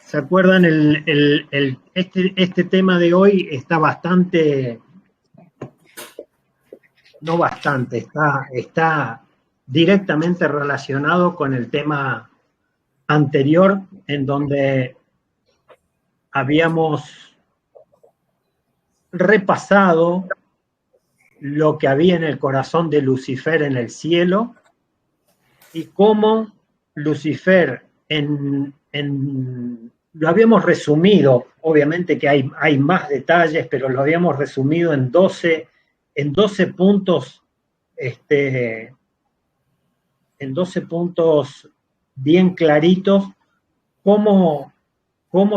¿Se acuerdan? Este tema de hoy está bastante, no bastante, está directamente relacionado con el tema anterior, en donde habíamos repasado lo que había en el corazón de Lucifer en el cielo y cómo Lucifer lo habíamos resumido, obviamente que hay más detalles, pero lo habíamos resumido en 12 puntos, en 12 puntos bien claritos, cómo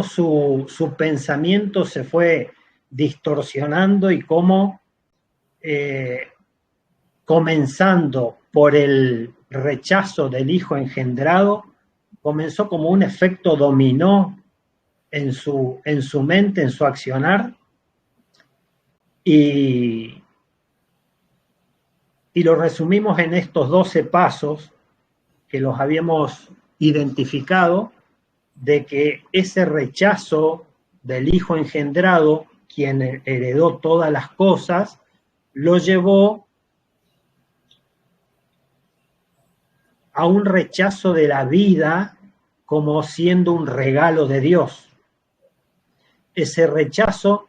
su pensamiento se fue distorsionando y cómo, comenzando por el rechazo del hijo engendrado, comenzó como un efecto dominó en su mente, en su accionar, y lo resumimos en estos 12 pasos que los habíamos identificado, de que ese rechazo del hijo engendrado, quien heredó todas las cosas, lo llevó a un rechazo de la vida como siendo un regalo de Dios. Ese rechazo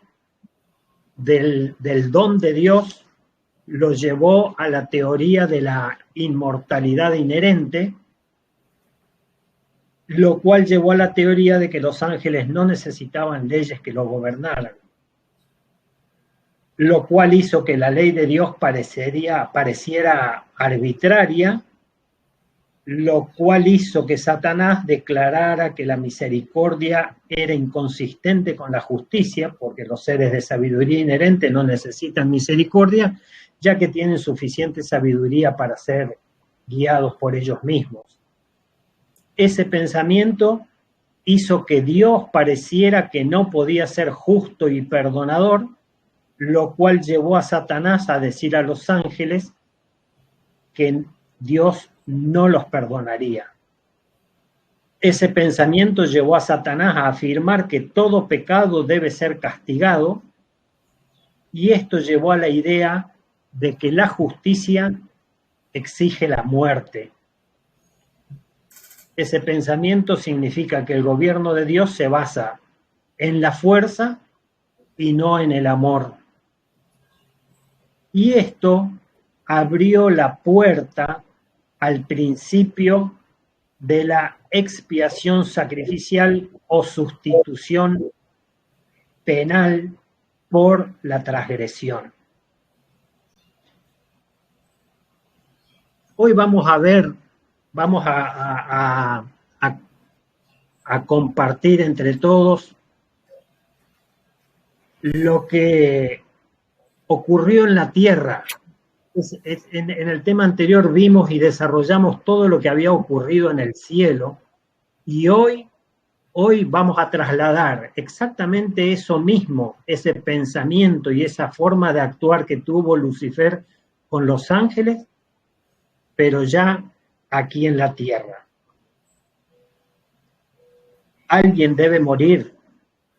del don de Dios lo llevó a la teoría de la inmortalidad inherente, lo cual llevó a la teoría de que los ángeles no necesitaban leyes que los gobernaran, lo cual hizo que la ley de Dios pareciera arbitraria, lo cual hizo que Satanás declarara que la misericordia era inconsistente con la justicia, porque los seres de sabiduría inherente no necesitan misericordia, ya que tienen suficiente sabiduría para ser guiados por ellos mismos. Ese pensamiento hizo que Dios pareciera que no podía ser justo y perdonador, lo cual llevó a Satanás a decir a los ángeles que Dios no los perdonaría. Ese pensamiento llevó a Satanás a afirmar que todo pecado debe ser castigado, y esto llevó a la idea de que la justicia exige la muerte. Ese pensamiento significa que el gobierno de Dios se basa en la fuerza y no en el amor. Y esto abrió la puerta al principio de la expiación sacrificial o sustitución penal por la transgresión. Hoy vamos a compartir entre todos lo que ocurrió en la tierra. En el tema anterior vimos y desarrollamos todo lo que había ocurrido en el cielo, y hoy vamos a trasladar exactamente eso mismo, ese pensamiento y esa forma de actuar que tuvo Lucifer con los ángeles, pero ya aquí en la tierra. Alguien debe morir.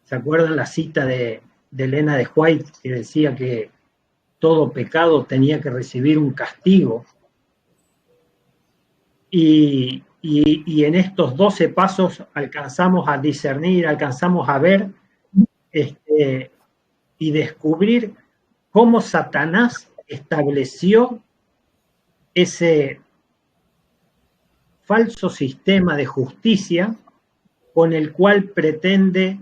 ¿Se acuerdan la cita de Elena de White, que decía que todo pecado tenía que recibir un castigo? Y en estos 12 pasos alcanzamos a discernir, alcanzamos a ver y descubrir cómo Satanás estableció ese falso sistema de justicia con el cual pretende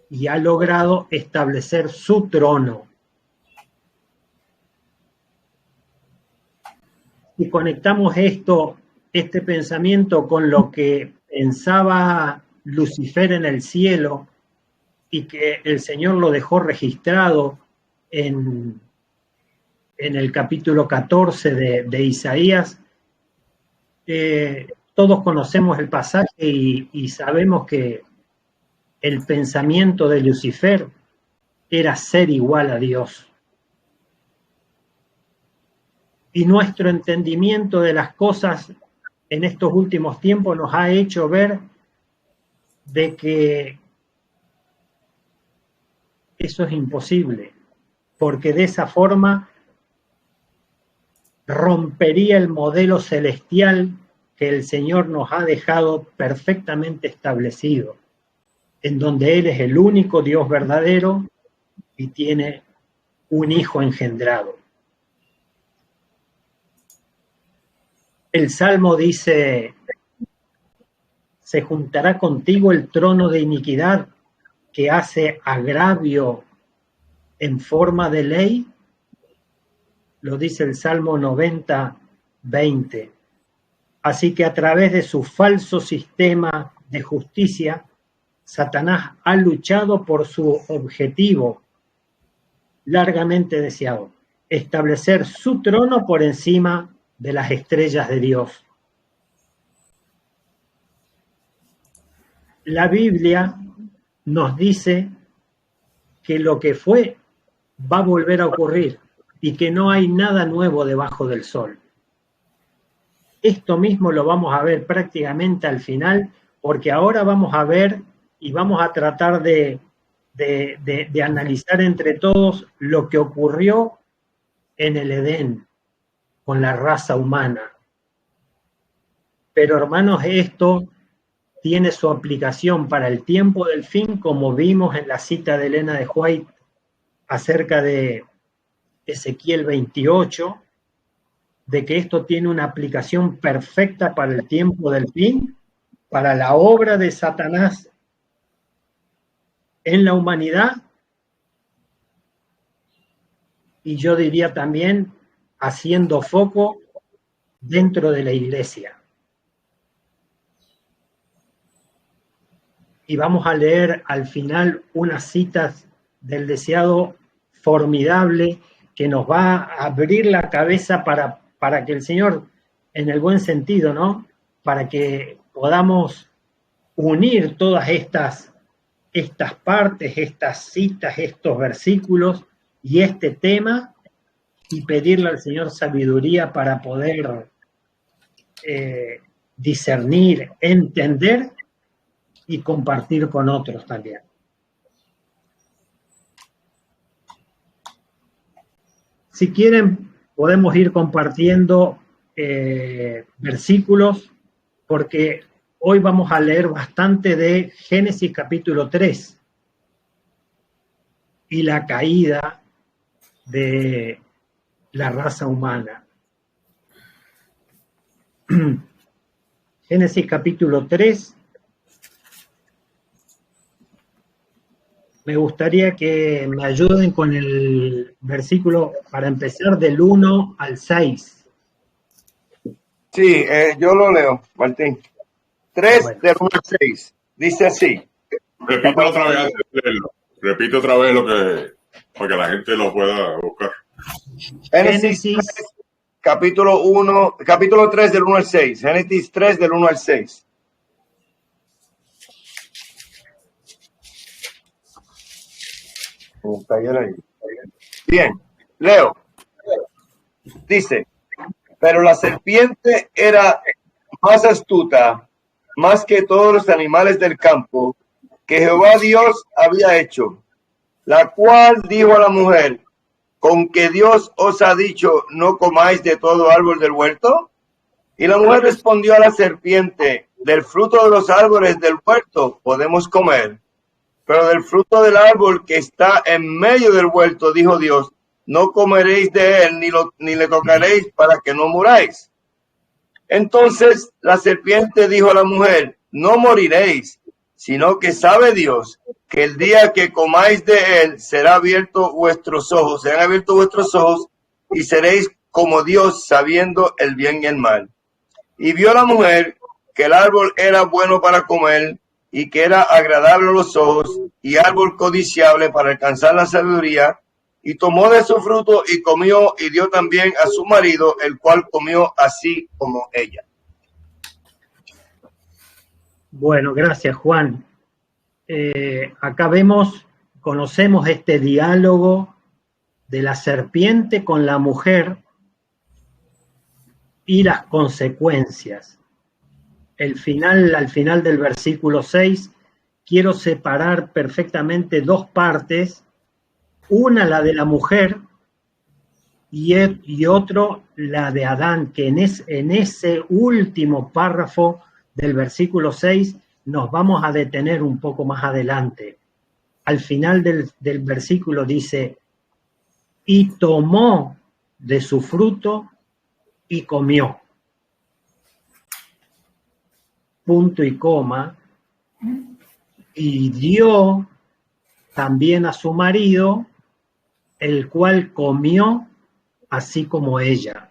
y ha logrado establecer su trono. Si conectamos este pensamiento con lo que pensaba Lucifer en el cielo, y que el Señor lo dejó registrado en el capítulo 14 de Isaías, todos conocemos el pasaje y sabemos que el pensamiento de Lucifer era ser igual a Dios. Y nuestro entendimiento de las cosas en estos últimos tiempos nos ha hecho ver de que eso es imposible, porque de esa forma rompería el modelo celestial que el Señor nos ha dejado perfectamente establecido, en donde Él es el único Dios verdadero y tiene un hijo engendrado. El Salmo dice: se juntará contigo el trono de iniquidad que hace agravio en forma de ley. Lo dice el Salmo 90, 20. Así que a través de su falso sistema de justicia, Satanás ha luchado por su objetivo largamente deseado: establecer su trono por encima de las estrellas de Dios. La Biblia nos dice que lo que fue va a volver a ocurrir y que no hay nada nuevo debajo del sol. Esto mismo lo vamos a ver prácticamente al final, porque ahora vamos a ver y vamos a tratar de analizar entre todos lo que ocurrió en el Edén con la raza humana. Pero hermanos, esto tiene su aplicación para el tiempo del fin, como vimos en la cita de Elena de White acerca de Ezequiel 28, de que esto tiene una aplicación perfecta para el tiempo del fin, para la obra de Satanás en la humanidad, y yo diría también haciendo foco dentro de la iglesia. Y vamos a leer al final unas citas del deseado formidable que nos va a abrir la cabeza para que el Señor, en el buen sentido, ¿no?, para que podamos unir todas estas partes, estas citas, estos versículos y este tema, y pedirle al Señor sabiduría para poder discernir, entender y compartir con otros también. Si quieren, podemos ir compartiendo versículos, porque hoy vamos a leer bastante de Génesis capítulo 3 y la caída de la raza humana. Génesis capítulo 3. Me gustaría que me ayuden con el versículo para empezar del 1 al 6. Sí, yo lo leo, Martín. 3 bueno. Del 1 al 6. Dice así. Repito otra vez antes de leerlo. Repito otra vez lo que, para que la gente lo pueda buscar. Génesis 3, capítulo 3 del 1 al 6. Génesis 3 del 1 al 6. Bien, leo. Dice: pero la serpiente era más astuta, más que todos los animales del campo, que Jehová Dios había hecho, la cual dijo a la mujer: ¿con que Dios os ha dicho, no comáis de todo árbol del huerto? Y la mujer respondió a la serpiente: del fruto de los árboles del huerto podemos comer, pero del fruto del árbol que está en medio del huerto, dijo Dios, no comeréis de él, ni le tocaréis, para que no muráis. Entonces la serpiente dijo a la mujer: no moriréis, sino que sabe Dios que el día que comáis de él serán abiertos vuestros ojos, y seréis como Dios, sabiendo el bien y el mal. Y vio la mujer que el árbol era bueno para comer, y que era agradable a los ojos, y árbol codiciable para alcanzar la sabiduría, y tomó de su fruto y comió, y dio también a su marido, el cual comió así como ella. Bueno, gracias, Juan. Acá conocemos este diálogo de la serpiente con la mujer y las consecuencias. Al final del versículo 6 quiero separar perfectamente dos partes, una la de la mujer y otro la de Adán, que en ese último párrafo del versículo 6 nos vamos a detener un poco más adelante. Al final del versículo dice, y tomó de su fruto y comió. Punto y coma. Y dio también a su marido, el cual comió así como ella.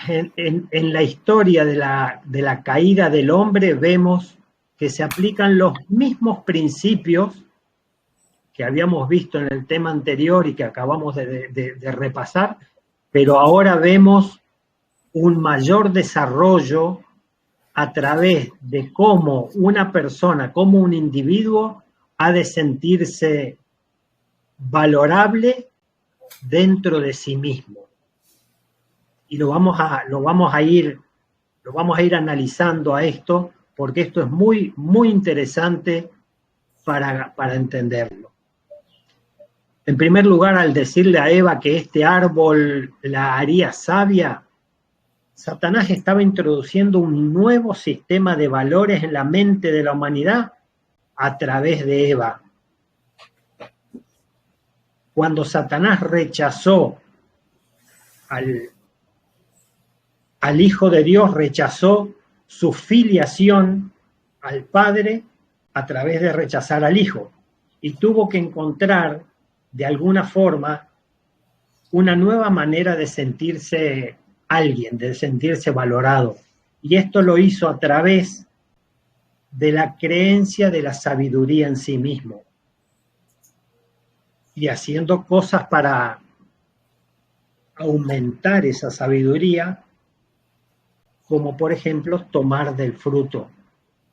En la historia de la caída del hombre vemos que se aplican los mismos principios que habíamos visto en el tema anterior y que acabamos de repasar, pero ahora vemos un mayor desarrollo a través de cómo una persona, cómo un individuo ha de sentirse valorable dentro de sí mismo. Y lo vamos a ir analizando a esto, porque esto es muy, muy interesante para entenderlo. En primer lugar, al decirle a Eva que este árbol la haría sabia, Satanás estaba introduciendo un nuevo sistema de valores en la mente de la humanidad a través de Eva. Cuando Satanás rechazó al Hijo de Dios, rechazó su filiación al Padre a través de rechazar al Hijo, y tuvo que encontrar de alguna forma una nueva manera de sentirse alguien, de sentirse valorado. Y esto lo hizo a través de la creencia de la sabiduría en sí mismo. Y haciendo cosas para aumentar esa sabiduría, como por ejemplo tomar del fruto,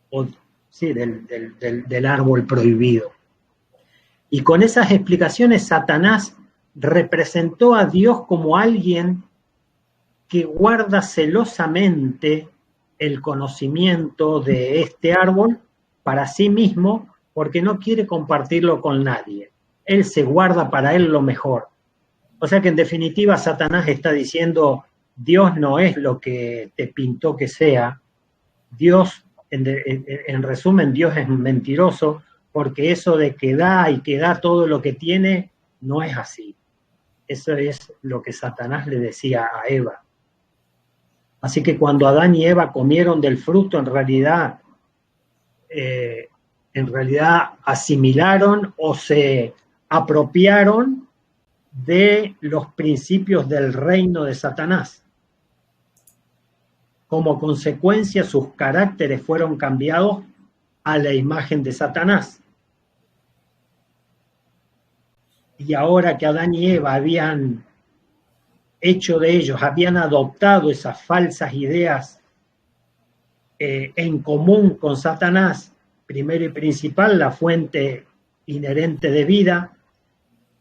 o sí, del árbol prohibido. Y con esas explicaciones Satanás representó a Dios como alguien que guarda celosamente el conocimiento de este árbol para sí mismo, porque no quiere compartirlo con nadie. Él se guarda para él lo mejor. O sea que en definitiva Satanás está diciendo, Dios no es lo que te pintó que sea. Dios, en resumen, Dios es mentiroso, porque eso de que da y que da todo lo que tiene, no es así. Eso es lo que Satanás le decía a Eva. Así que cuando Adán y Eva comieron del fruto, en realidad asimilaron o se apropiaron de los principios del reino de Satanás. Como consecuencia, sus caracteres fueron cambiados a la imagen de Satanás. Y ahora que Adán y Eva habían hecho de ellos, habían adoptado esas falsas ideas en común con Satanás, primero y principal, la fuente inherente de vida,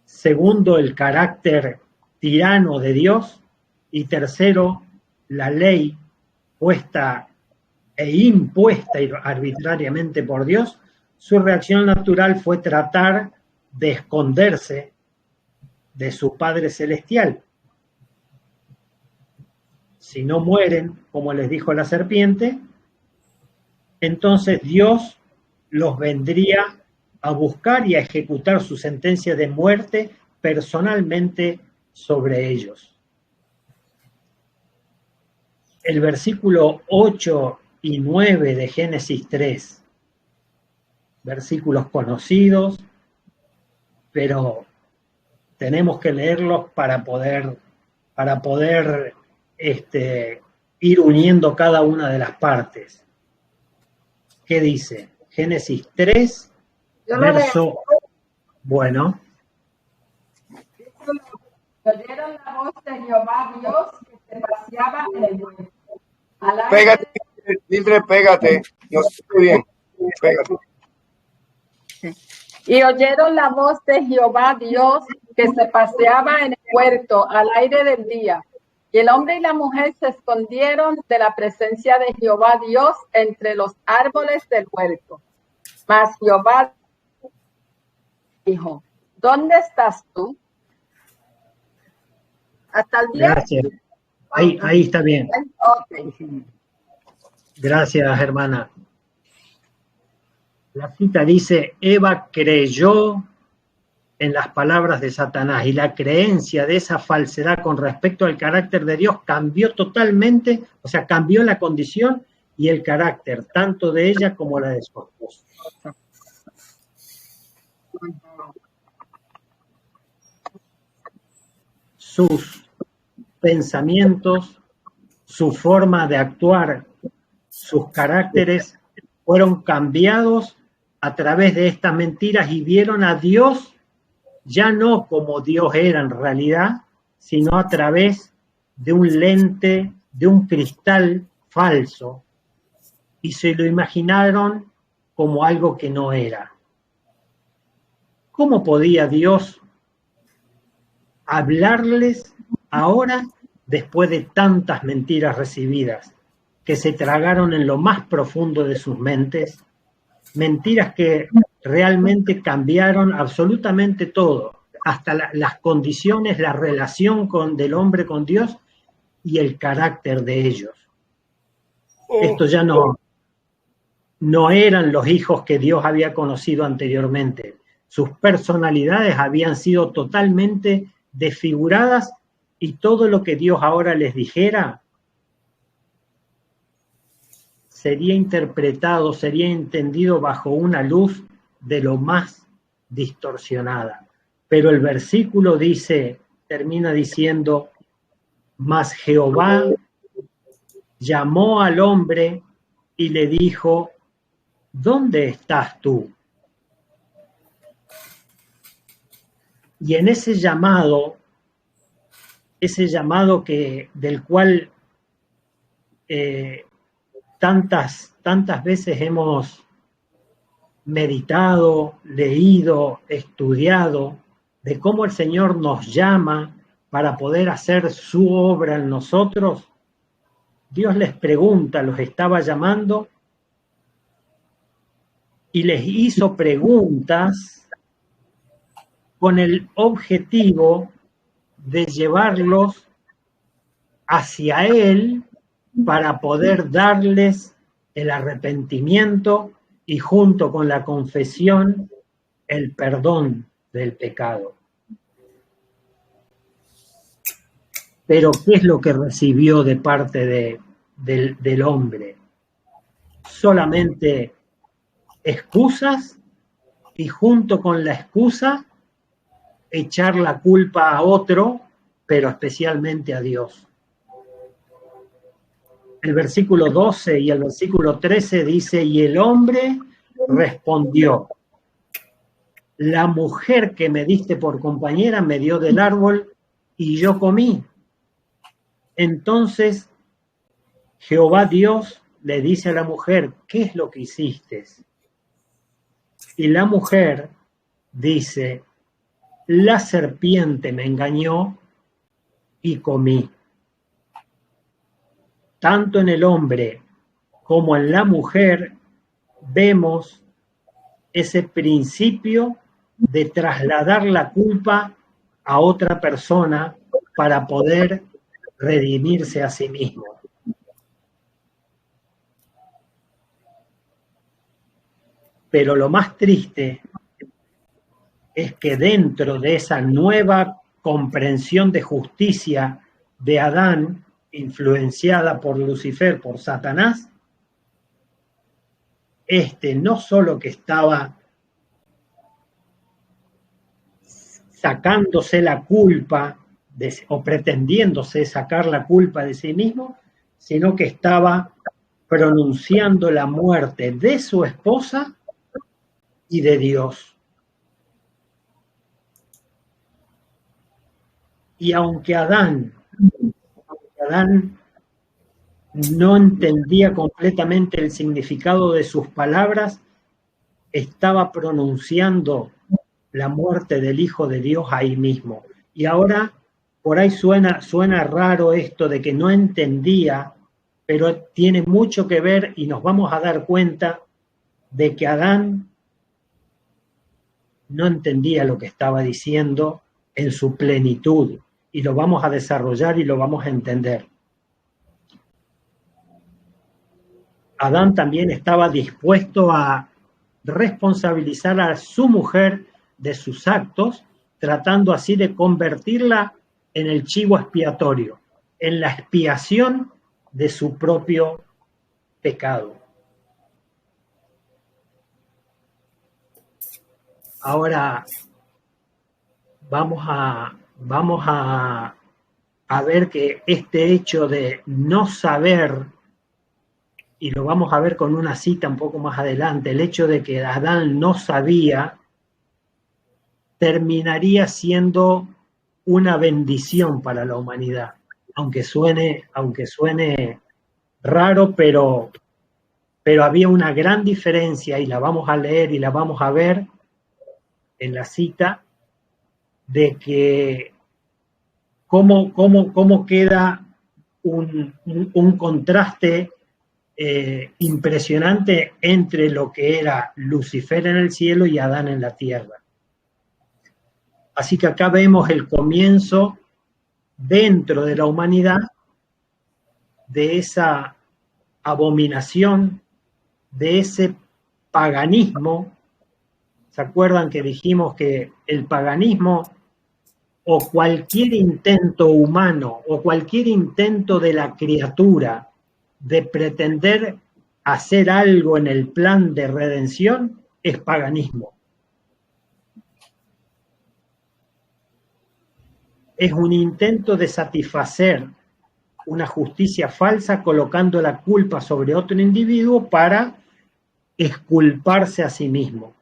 segundo, el carácter tirano de Dios, y tercero, la ley puesta e impuesta arbitrariamente por Dios, su reacción natural fue tratar de esconderse de su Padre Celestial. Si no mueren, como les dijo la serpiente, entonces Dios los vendría a buscar y a ejecutar su sentencia de muerte personalmente sobre ellos. El versículo 8 y 9 de Génesis 3, versículos conocidos, pero tenemos que leerlos para poder ir uniendo cada una de las partes. ¿Qué dice? Génesis 3, verso... Bueno. Oyeron la voz de Jehová Dios que se paseaba en el huerto. Pégate, Mildred, pégate. No estoy bien. Pégate. Y oyeron la voz de Jehová Dios que se paseaba en el huerto al aire del día. Y el hombre y la mujer se escondieron de la presencia de Jehová Dios entre los árboles del huerto. Mas Jehová dijo, ¿dónde estás tú? Hasta el día. Gracias. Ahí está bien. Okay. Gracias, hermana. La cita dice, Eva creyó en las palabras de Satanás y la creencia de esa falsedad con respecto al carácter de Dios cambió totalmente, o sea, cambió la condición y el carácter, tanto de ella como la de su esposo. Sus pensamientos, su forma de actuar, sus caracteres fueron cambiados a través de estas mentiras y vieron a Dios ya no como Dios era en realidad, sino a través de un lente, de un cristal falso, y se lo imaginaron como algo que no era. ¿Cómo podía Dios hablarles ahora después de tantas mentiras recibidas que se tragaron en lo más profundo de sus mentes? Mentiras que realmente cambiaron absolutamente todo, hasta las condiciones, la relación del hombre con Dios y el carácter de ellos. Estos ya no eran los hijos que Dios había conocido anteriormente. Sus personalidades habían sido totalmente desfiguradas y todo lo que Dios ahora les dijera sería interpretado, sería entendido bajo una luz de lo más distorsionada. Pero el versículo termina diciendo, mas Jehová llamó al hombre y le dijo, ¿dónde estás tú? Y en ese llamado del cual tantas veces hemos meditado, leído, estudiado, de cómo el Señor nos llama para poder hacer su obra en nosotros, Dios les pregunta, los estaba llamando y les hizo preguntas con el objetivo de llevarlos hacia Él para poder darles el arrepentimiento y junto con la confesión el perdón del pecado. Pero ¿qué es lo que recibió de parte del hombre? Solamente excusas y junto con la excusa echar la culpa a otro, pero especialmente a Dios. El versículo 12 y el versículo 13 dice, y el hombre respondió, la mujer que me diste por compañera me dio del árbol y yo comí. Entonces Jehová Dios le dice a la mujer, ¿qué es lo que hiciste? Y la mujer dice, la serpiente me engañó y comí. Tanto en el hombre como en la mujer vemos ese principio de trasladar la culpa a otra persona para poder redimirse a sí mismo. Pero lo más triste es que dentro de esa nueva comprensión de justicia de Adán, influenciada por Lucifer, por Satanás, no solo que estaba sacándose la culpa o pretendiéndose sacar la culpa de sí mismo, sino que estaba pronunciando la muerte de su esposa y de Dios. Y aunque Adán no entendía completamente el significado de sus palabras, estaba pronunciando la muerte del Hijo de Dios ahí mismo. Y ahora por ahí suena raro esto de que no entendía, pero tiene mucho que ver y nos vamos a dar cuenta de que Adán no entendía lo que estaba diciendo en su plenitud, y lo vamos a desarrollar y lo vamos a entender. Adán también estaba dispuesto a responsabilizar a su mujer de sus actos, tratando así de convertirla en el chivo expiatorio, en la expiación de su propio pecado. Ahora vamos a ver que este hecho de no saber, y lo vamos a ver con una cita un poco más adelante, el hecho de que Adán no sabía, terminaría siendo una bendición para la humanidad, aunque suene raro, pero había una gran diferencia, y la vamos a leer y la vamos a ver en la cita, de que cómo queda un contraste impresionante entre lo que era Lucifer en el cielo y Adán en la tierra. Así que acá vemos el comienzo dentro de la humanidad de esa abominación, de ese paganismo. ¿Se acuerdan que dijimos que el paganismo, o cualquier intento humano, o cualquier intento de la criatura de pretender hacer algo en el plan de redención, es paganismo? Es un intento de satisfacer una justicia falsa colocando la culpa sobre otro individuo para exculparse a sí mismo.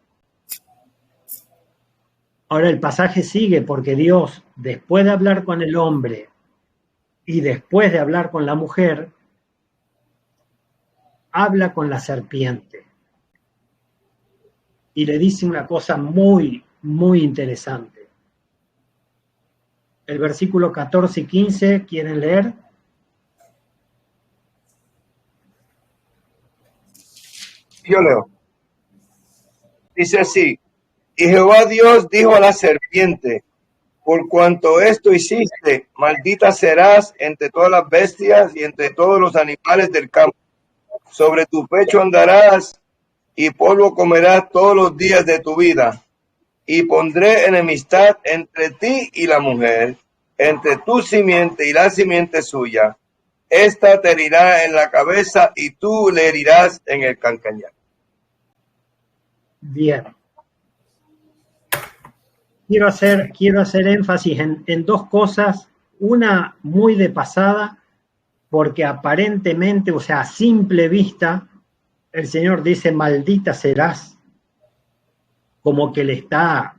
Ahora el pasaje sigue, porque Dios, después de hablar con el hombre y después de hablar con la mujer, habla con la serpiente y le dice una cosa muy, muy interesante. El versículo 14 y 15, ¿quieren leer? Yo leo. Dice así: y Jehová Dios dijo a la serpiente: por cuanto esto hiciste, maldita serás entre todas las bestias y entre todos los animales del campo. Sobre tu pecho andarás y polvo comerás todos los días de tu vida. Y pondré enemistad entre ti y la mujer, entre tu simiente y la simiente suya. Esta te herirá en la cabeza y tú le herirás en el calcañar. Bien. Quiero hacer énfasis en dos cosas, una muy de pasada, porque aparentemente, o sea, a simple vista, el Señor dice, maldita serás, como que le está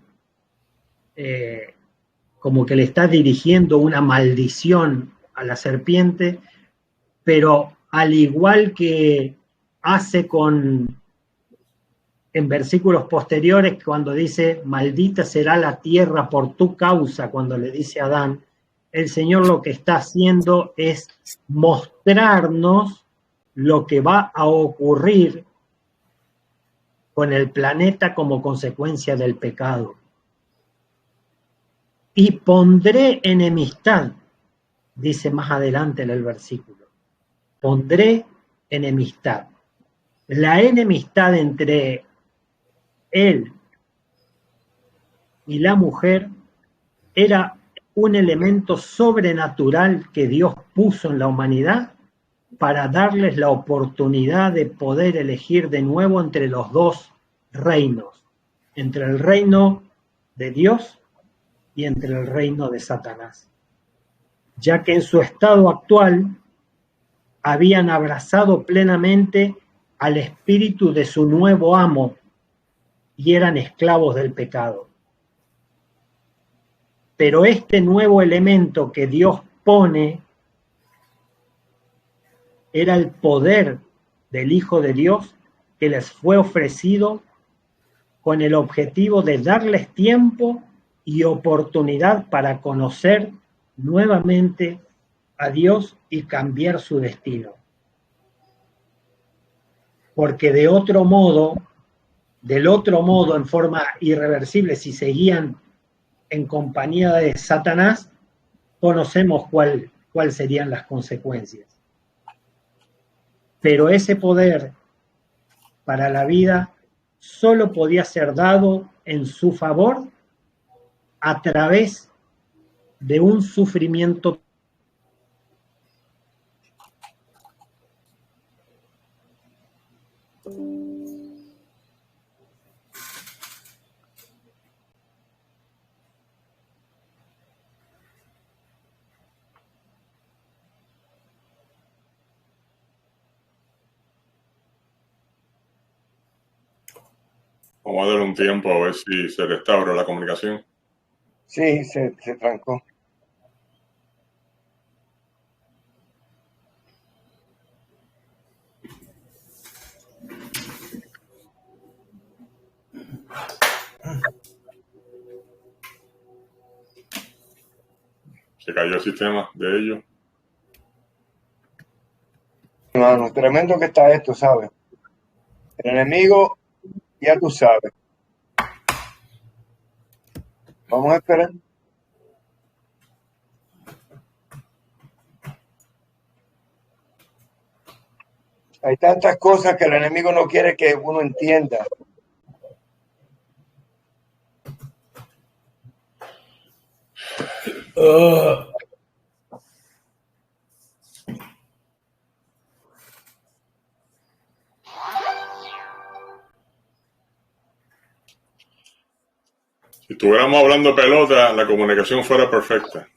dirigiendo una maldición a la serpiente, pero al igual que hace en versículos posteriores, cuando dice, maldita será la tierra por tu causa, cuando le dice a Adán, el Señor lo que está haciendo es mostrarnos lo que va a ocurrir con el planeta como consecuencia del pecado. Y pondré enemistad, dice más adelante en el versículo. Pondré enemistad. La enemistad entre él y la mujer era un elemento sobrenatural que Dios puso en la humanidad para darles la oportunidad de poder elegir de nuevo entre los dos reinos, entre el reino de Dios y entre el reino de Satanás, ya que en su estado actual habían abrazado plenamente al espíritu de su nuevo amo y eran esclavos del pecado. Pero este nuevo elemento que Dios pone era el poder del Hijo de Dios que les fue ofrecido con el objetivo de darles tiempo y oportunidad para conocer nuevamente a Dios y cambiar su destino. Porque del otro modo, en forma irreversible, si seguían en compañía de Satanás, conocemos cuál serían las consecuencias. Pero ese poder para la vida solo podía ser dado en su favor a través de un sufrimiento. Vamos a darle un tiempo a ver si se restaura la comunicación. Sí, se trancó. Se cayó el sistema de ellos. Hermano, tremendo que está esto, ¿sabes? El enemigo, ya tú sabes. Vamos a esperar. Hay tantas cosas que el enemigo no quiere que uno entienda. Si estuviéramos hablando pelota, la comunicación fuera perfecta.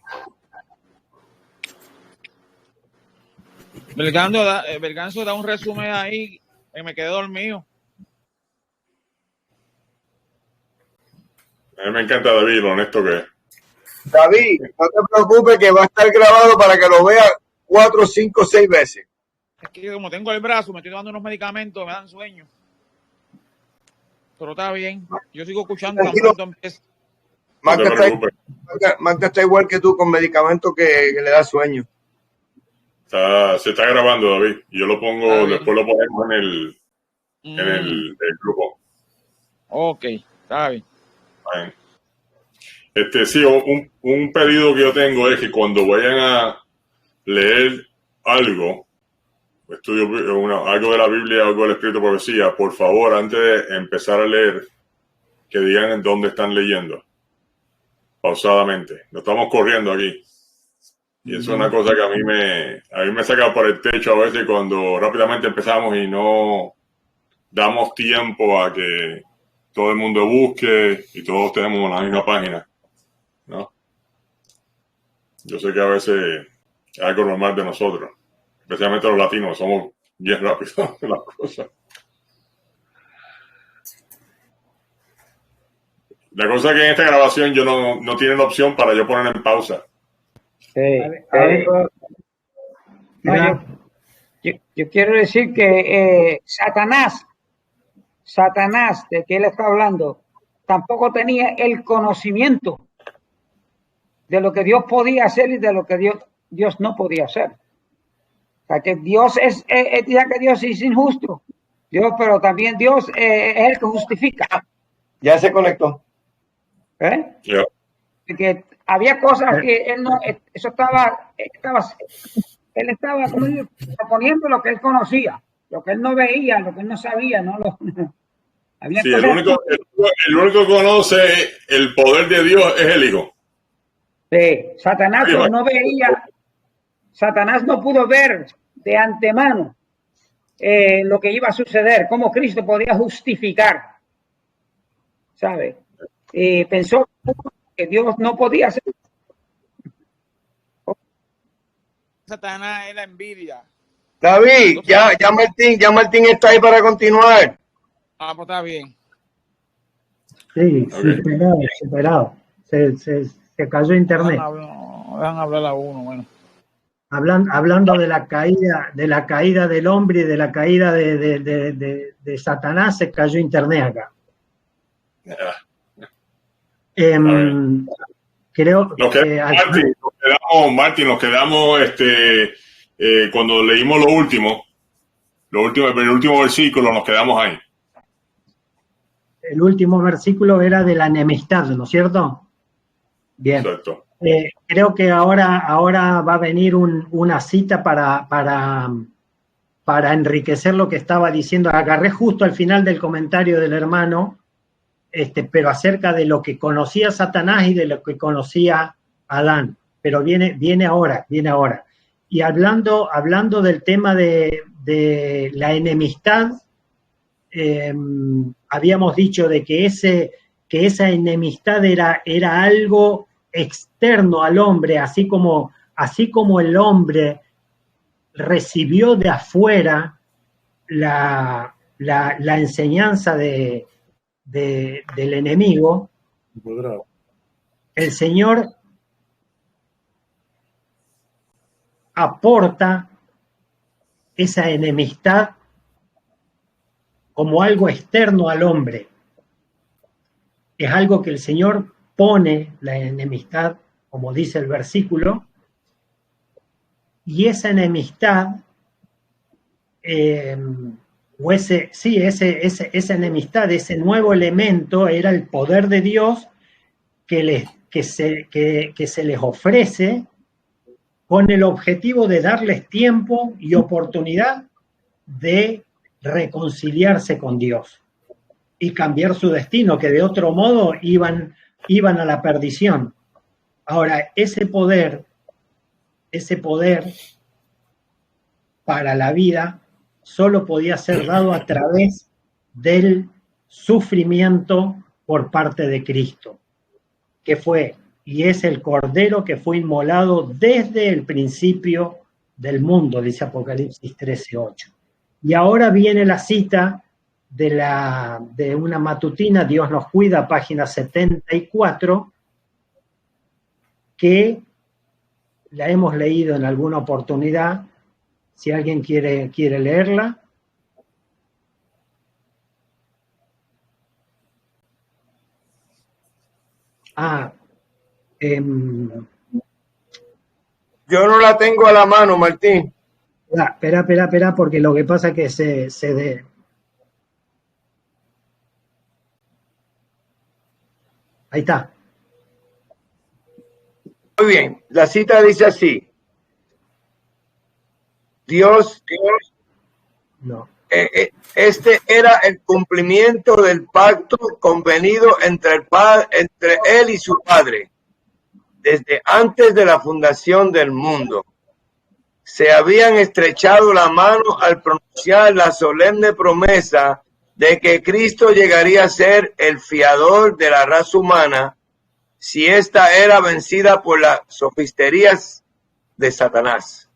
Berganzo da un resumen ahí y me quedé dormido. A mí me encanta David, lo honesto que es. David, no te preocupes que va a estar grabado para que lo vea 4, 5, 6 veces. Es que como tengo el brazo, me estoy tomando unos medicamentos, me dan sueño. Pero está bien. Yo sigo escuchando. Marca está igual que tú con medicamentos que le da sueño. Se está grabando, David. Yo lo pongo, después lo ponemos en el grupo. Ok, está bien. Sí, un pedido que yo tengo es que cuando vayan a leer algo, algo de la Biblia, algo del Espíritu de Profecía, por favor, antes de empezar a leer, que digan en dónde están leyendo, pausadamente. No estamos corriendo aquí. Y eso es una cosa que a mí me saca por el techo a veces cuando rápidamente empezamos y no damos tiempo a que todo el mundo busque y todos tenemos la misma página, ¿no? Yo sé que a veces es algo normal de nosotros, especialmente los latinos, somos bien rápidos en las cosas. La cosa es que en esta grabación yo no tienen opción para yo poner en pausa. Yo quiero decir que Satanás, de que él está hablando, tampoco tenía el conocimiento de lo que Dios podía hacer y de lo que Dios no podía hacer. O sea, que Dios que Dios es injusto, pero también Dios es el que justifica. Ya se conectó. Yeah. Que había cosas que él no, eso él estaba proponiendo lo que él conocía, lo que él no veía, lo que él no sabía, había sí, el único que conoce el poder de Dios es el Hijo. Sí, Satanás no veía, Satanás no pudo ver de antemano lo que iba a suceder, cómo Cristo podía justificar, ¿sabe? Pensó que Dios no podía hacer. Satanás es la envidia. David, ya Martín está ahí para continuar. Ah, pues está bien. Sí, okay. Superado. Se cayó internet. Dejan hablar a uno, bueno. Hablando de la caída del hombre y de la caída de Satanás, se cayó internet acá. creo Nos quedamos, Martín, cuando leímos el último versículo, nos quedamos ahí. El último versículo era de la enemistad, ¿no es cierto? Bien. Exacto. Creo que ahora va a venir una cita para enriquecer lo que estaba diciendo. Agarré justo al final del comentario del hermano, pero acerca de lo que conocía Satanás y de lo que conocía Adán. Pero viene ahora. Y hablando del tema de la enemistad, habíamos dicho de que esa enemistad era algo externo al hombre, así como el hombre recibió de afuera la enseñanza del enemigo, el Señor aporta esa enemistad como algo externo al hombre. Es algo que el Señor pone, la enemistad, como dice el versículo, y esa enemistad, esa enemistad, ese nuevo elemento, era el poder de Dios que se les ofrece con el objetivo de darles tiempo y oportunidad de reconciliarse con Dios y cambiar su destino, que de otro modo iban a la perdición. Ahora, ese poder para la vida solo podía ser dado a través del sufrimiento por parte de Cristo, que fue y es el Cordero que fue inmolado desde el principio del mundo, dice Apocalipsis 13:8. Y ahora viene la cita de una matutina, Dios nos cuida, página 74, que la hemos leído en alguna oportunidad. Si alguien quiere leerla. Yo no la tengo a la mano, Martín. Espera, porque lo que pasa es que se Ahí está. Muy bien, la cita dice así. Dios, no. Este era el cumplimiento del pacto convenido entre él y su padre, desde antes de la fundación del mundo. Se habían estrechado la mano al pronunciar la solemne promesa de que Cristo llegaría a ser el fiador de la raza humana si ésta era vencida por las sofisterías de Satanás.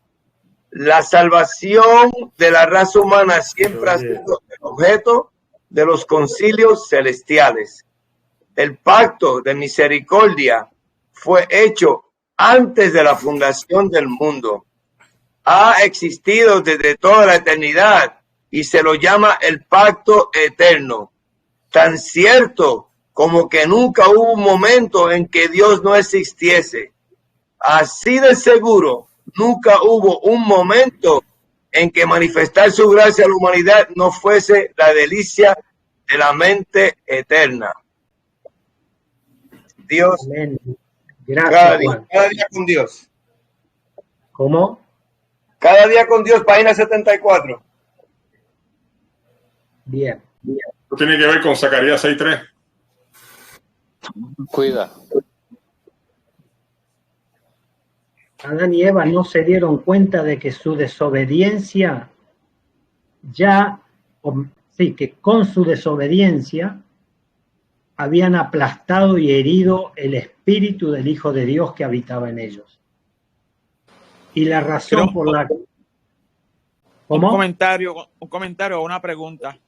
La salvación de la raza humana siempre ha sido el objeto de los concilios celestiales. El pacto de misericordia fue hecho antes de la fundación del mundo. Ha existido desde toda la eternidad y se lo llama el pacto eterno. Tan cierto como que nunca hubo un momento en que Dios no existiese. Así de seguro, nunca hubo un momento en que manifestar su gracia a la humanidad no fuese la delicia de la mente eterna. Dios, amén. Gracias, cada día con Dios. ¿Cómo? Cada día con Dios, página 74. Bien. Esto tiene que ver con Zacarías 6:3. Cuida. Adán y Eva no se dieron cuenta de que su desobediencia que con su desobediencia habían aplastado y herido el espíritu del Hijo de Dios que habitaba en ellos. Y la razón por la que... ¿Cómo? Un comentario o una pregunta.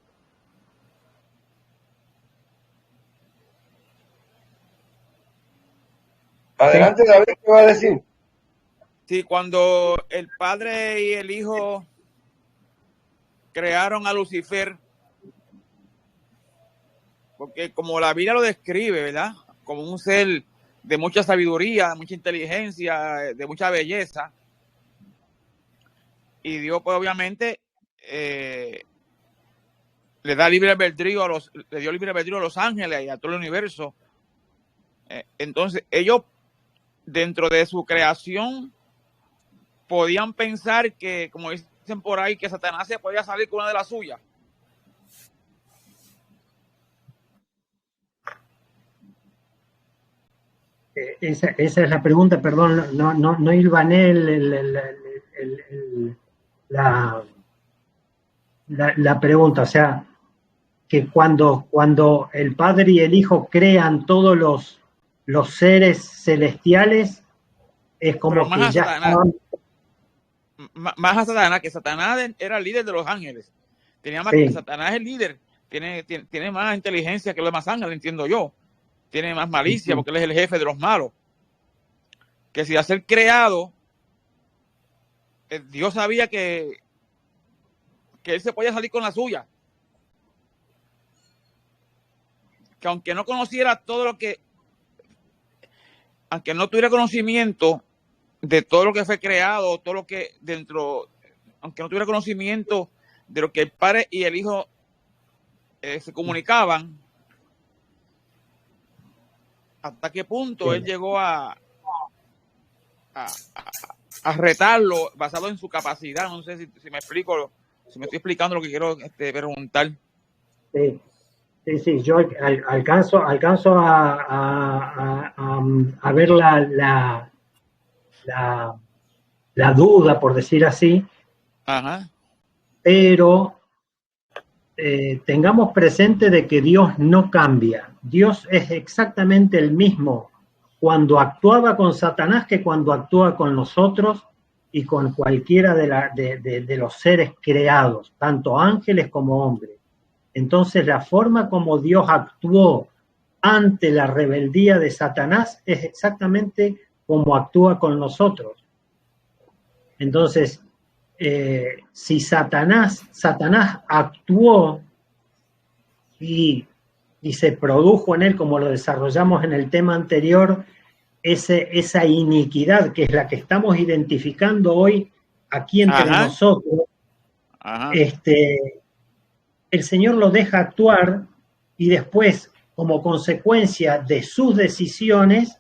Adelante, David, ¿qué va a decir? Sí, cuando el Padre y el Hijo crearon a Lucifer, porque como la Biblia lo describe, ¿verdad? Como un ser de mucha sabiduría, de mucha inteligencia, de mucha belleza. Y Dios, pues, obviamente, le dio libre albedrío a los ángeles y a todo el universo. Entonces, ellos, dentro de su creación, podían pensar que, como dicen por ahí, que Satanás se podía salir con una de las suyas. Esa es la pregunta, perdón, no hilvané la pregunta. O sea, que cuando el Padre y el Hijo crean todos los seres celestiales, es como que ya estaban... Más a Satanás, que Satanás era el líder de los ángeles. Tenía más, Sí. Satanás es el líder, tiene más inteligencia que los demás ángeles, entiendo yo. Tiene más malicia, porque él es el jefe de los malos. Que si a ser creado, Dios sabía que él se podía salir con la suya. Que aunque no conociera todo lo que, aunque no tuviera conocimiento de todo lo que fue creado, todo lo que dentro, aunque no tuviera conocimiento de lo que el Padre y el Hijo se comunicaban, hasta qué punto él llegó a retarlo basado en su capacidad. No sé si me explico, si me estoy explicando lo que quiero preguntar. Sí, yo alcanzo a ver la duda, por decir así. Ajá. Pero tengamos presente de que Dios no cambia. Dios es exactamente el mismo cuando actuaba con Satanás que cuando actúa con nosotros y con cualquiera de los seres creados, tanto ángeles como hombres. Entonces, la forma como Dios actuó ante la rebeldía de Satanás es exactamente como actúa con nosotros. Entonces, si Satanás actuó y se produjo en él, como lo desarrollamos en el tema anterior, esa iniquidad que es la que estamos identificando hoy aquí entre nosotros, el Señor lo deja actuar y después, como consecuencia de sus decisiones,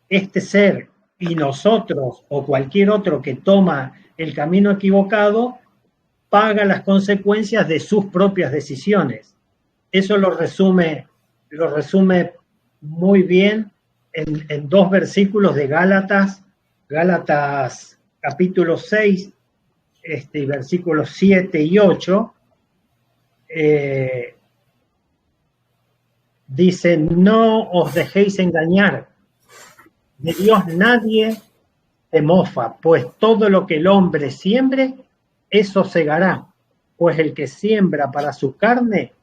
este ser y nosotros o cualquier otro que toma el camino equivocado paga las consecuencias de sus propias decisiones. Eso lo resume muy bien en dos versículos de Gálatas capítulo 6, versículos 7 y 8, dice: no os dejéis engañar, de Dios nadie se mofa, pues todo lo que el hombre siembre, eso segará, pues el que siembra para su carne,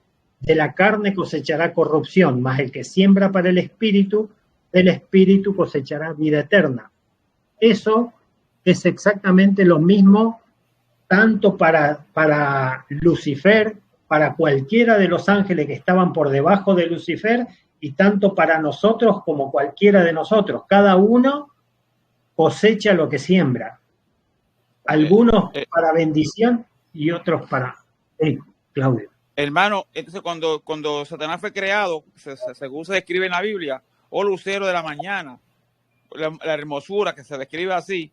de la carne cosechará corrupción, mas el que siembra para el espíritu, del espíritu cosechará vida eterna. Eso es exactamente lo mismo tanto para Lucifer, para cualquiera de los ángeles que estaban por debajo de Lucifer, y tanto para nosotros como cualquiera de nosotros. Cada uno cosecha lo que siembra. Algunos para bendición y otros para... Claudio. Hermano, entonces cuando Satanás fue creado, según se describe en la Biblia, o lucero de la mañana, la hermosura que se describe así,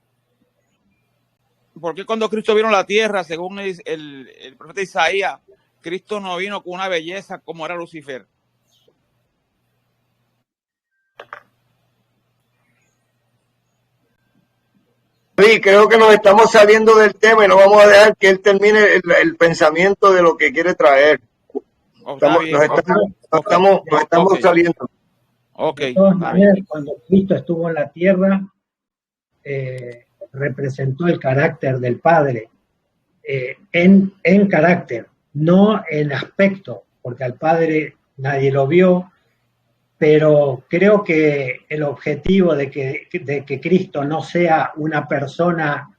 porque cuando Cristo vino a la tierra, según el profeta Isaías, Cristo no vino con una belleza como era Lucifer? Sí, creo que nos estamos saliendo del tema y no vamos a dejar que él termine el pensamiento de lo que quiere traer. Nos estamos saliendo. De todas maneras, cuando Cristo estuvo en la tierra, representó el carácter del Padre en carácter, no en aspecto, porque al Padre nadie lo vio, pero creo que el objetivo de que Cristo no sea una persona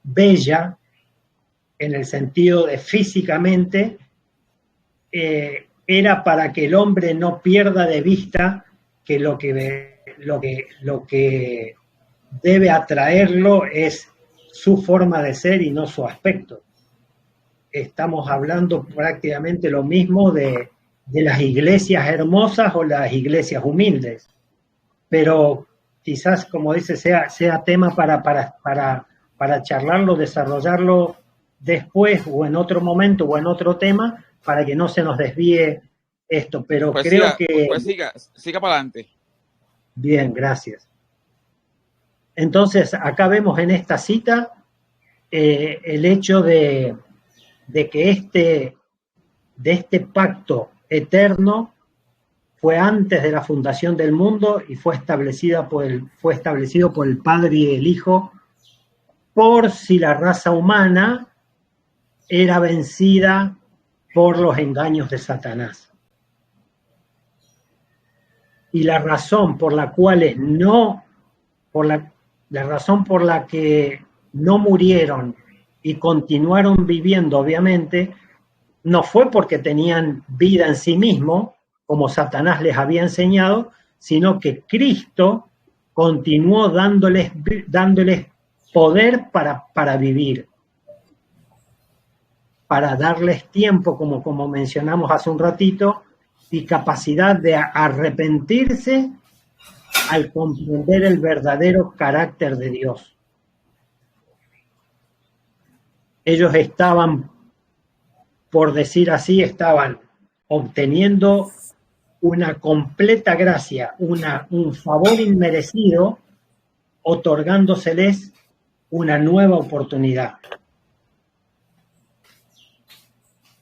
bella, en el sentido de físicamente, era para que el hombre no pierda de vista que lo que debe atraerlo es su forma de ser y no su aspecto. Estamos hablando prácticamente lo mismo de las iglesias hermosas o las iglesias humildes, pero quizás, como dice, sea tema para charlarlo, desarrollarlo después o en otro momento o en otro tema, para que no se nos desvíe esto, pero pues creo siga, que... Pues siga para adelante. Bien, gracias. Entonces, acá vemos en esta cita el hecho de que de este pacto eterno fue antes de la fundación del mundo y fue establecido por el Padre y el Hijo, por si la raza humana era vencida por los engaños de Satanás. Y la razón por la razón por la que no murieron y continuaron viviendo, obviamente, no fue porque tenían vida en sí mismo, como Satanás les había enseñado, sino que Cristo continuó dándoles poder para vivir, para darles tiempo, como mencionamos hace un ratito, y capacidad de arrepentirse al comprender el verdadero carácter de Dios. Ellos estaban, por decir así, estaban obteniendo una completa gracia, un favor inmerecido, otorgándoseles una nueva oportunidad.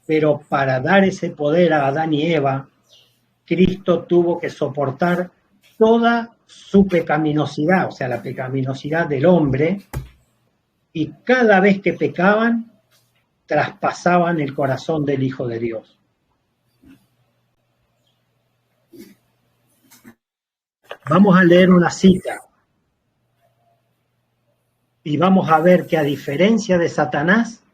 Pero para dar ese poder a Adán y Eva, Cristo tuvo que soportar toda su pecaminosidad, o sea, la pecaminosidad del hombre, y cada vez que pecaban, traspasaban el corazón del Hijo de Dios. Vamos a leer una cita y vamos a ver que, a diferencia de Satanás,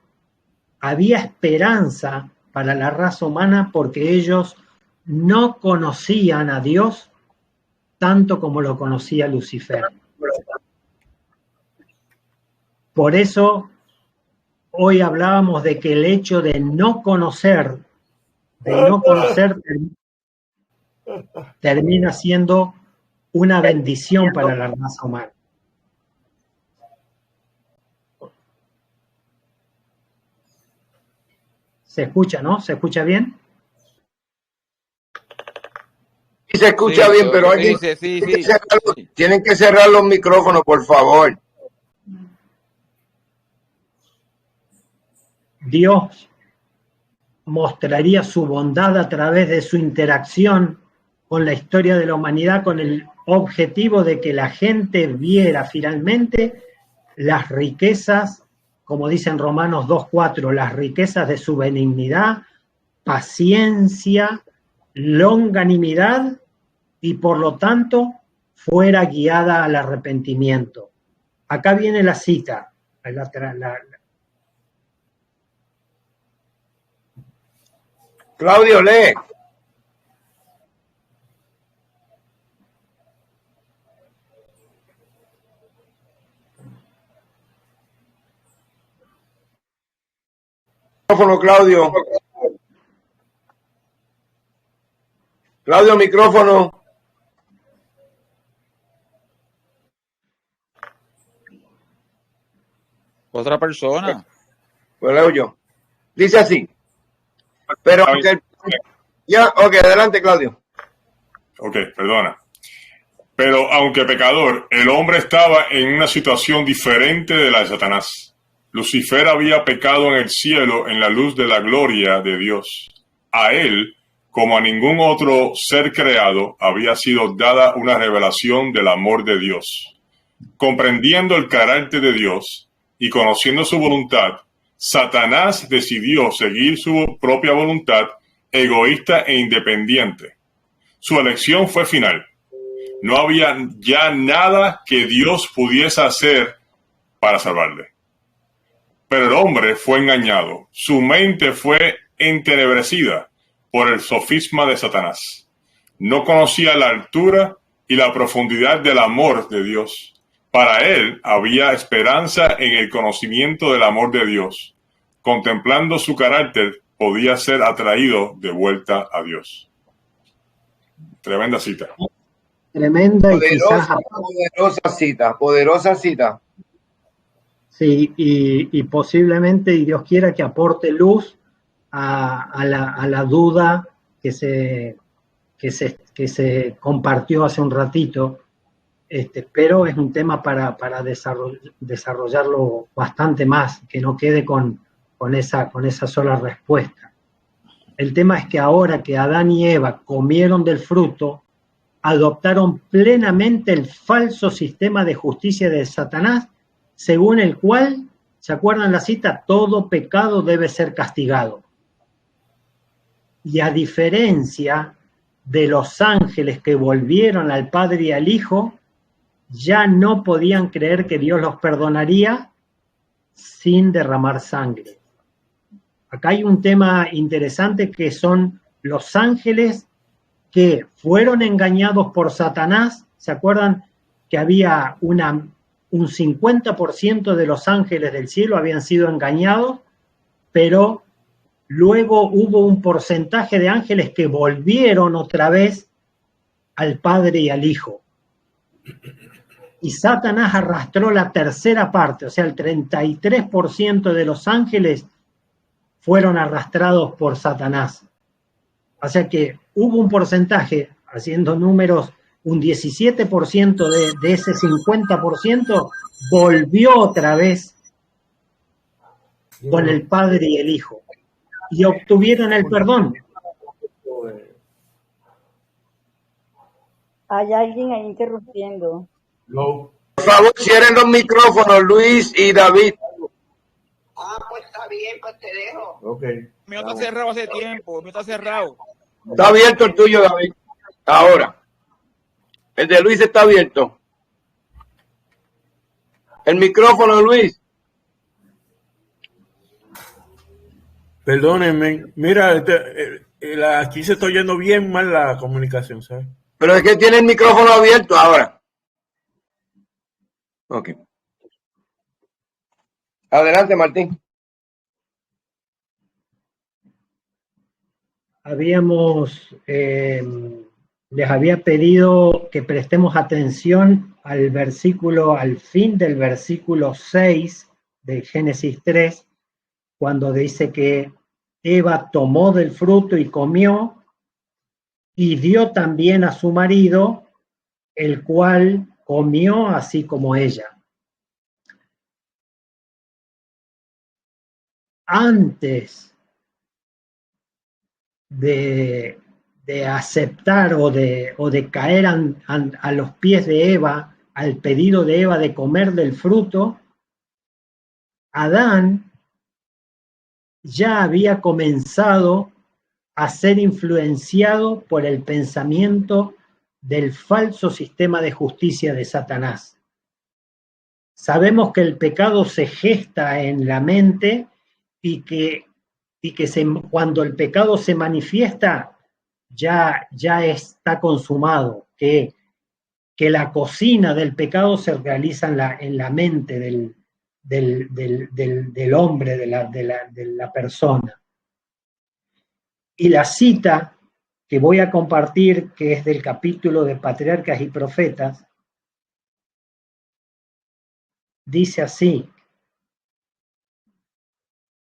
había esperanza para la raza humana porque ellos no conocían a Dios tanto como lo conocía Lucifer. Por eso hoy hablábamos de que el hecho de no conocer termina siendo una bendición para la raza humana. ¿Se escucha, no? ¿Se escucha bien? Sí, se escucha bien, pero alguien tienen que cerrar los micrófonos, por favor. Dios mostraría su bondad a través de su interacción con la historia de la humanidad, con el objetivo de que la gente viera finalmente las riquezas, como dice en Romanos 2:4, las riquezas de su benignidad, paciencia, longanimidad, y por lo tanto fuera guiada al arrepentimiento. Acá viene la cita. Claudio, lee. Micrófono, Claudio. Claudio, micrófono. Otra persona. Pues leo yo. Dice así. Pero aunque adelante, Claudio. Ok, perdona. Pero aunque pecador, el hombre estaba en una situación diferente de la de Satanás. Lucifer había pecado en el cielo en la luz de la gloria de Dios. A él, como a ningún otro ser creado, había sido dada una revelación del amor de Dios. Comprendiendo el carácter de Dios y conociendo su voluntad, Satanás decidió seguir su propia voluntad, egoísta e independiente. Su elección fue final. No había ya nada que Dios pudiese hacer para salvarle. Pero el hombre fue engañado. Su mente fue entenebrecida por el sofisma de Satanás. No conocía la altura y la profundidad del amor de Dios. Para él había esperanza en el conocimiento del amor de Dios. Contemplando su carácter, podía ser atraído de vuelta a Dios. Tremenda cita. Tremenda y quizás... Poderosa cita. Sí, y posiblemente, y Dios quiera que aporte luz a la duda que se compartió hace un ratito, pero es un tema para desarrollarlo bastante más, que no quede con esa sola respuesta. El tema es que ahora que Adán y Eva comieron del fruto, adoptaron plenamente el falso sistema de justicia de Satanás, según el cual, ¿se acuerdan la cita? Todo pecado debe ser castigado. Y a diferencia de los ángeles que volvieron al Padre y al Hijo, ya no podían creer que Dios los perdonaría sin derramar sangre. Acá hay un tema interesante que son los ángeles que fueron engañados por Satanás. ¿Se acuerdan que había un 50% de los ángeles del cielo habían sido engañados, pero luego hubo un porcentaje de ángeles que volvieron otra vez al Padre y al Hijo? Y Satanás arrastró la tercera parte, o sea, el 33% de los ángeles fueron arrastrados por Satanás. O sea que hubo un porcentaje, haciendo números, un 17% de ese 50% volvió otra vez con el Padre y el Hijo y obtuvieron el perdón. Hay alguien ahí interrumpiendo. Por favor, cierren los micrófonos, Luis y David. Pues está bien, pues te dejo. El mío está cerrado hace tiempo, el mío está cerrado. Está abierto el tuyo, David. Ahora. El de Luis está abierto. El micrófono, Luis. Perdónenme. Mira, aquí se está oyendo bien mal la comunicación, ¿sabes? Pero es que tiene el micrófono abierto ahora. Ok. Adelante, Martín. Les había pedido que prestemos atención al fin del versículo 6 de Génesis 3, cuando dice que Eva tomó del fruto y comió, y dio también a su marido, el cual comió así como ella. Antes de aceptar o de caer a los pies de Eva, al pedido de Eva de comer del fruto, Adán ya había comenzado a ser influenciado por el pensamiento del falso sistema de justicia de Satanás. Sabemos que el pecado se gesta en la mente y que cuando el pecado se manifiesta ya está consumado, que la cocina del pecado se realiza en la mente del hombre, de la persona. Y la cita que voy a compartir, que es del capítulo de Patriarcas y Profetas, dice así: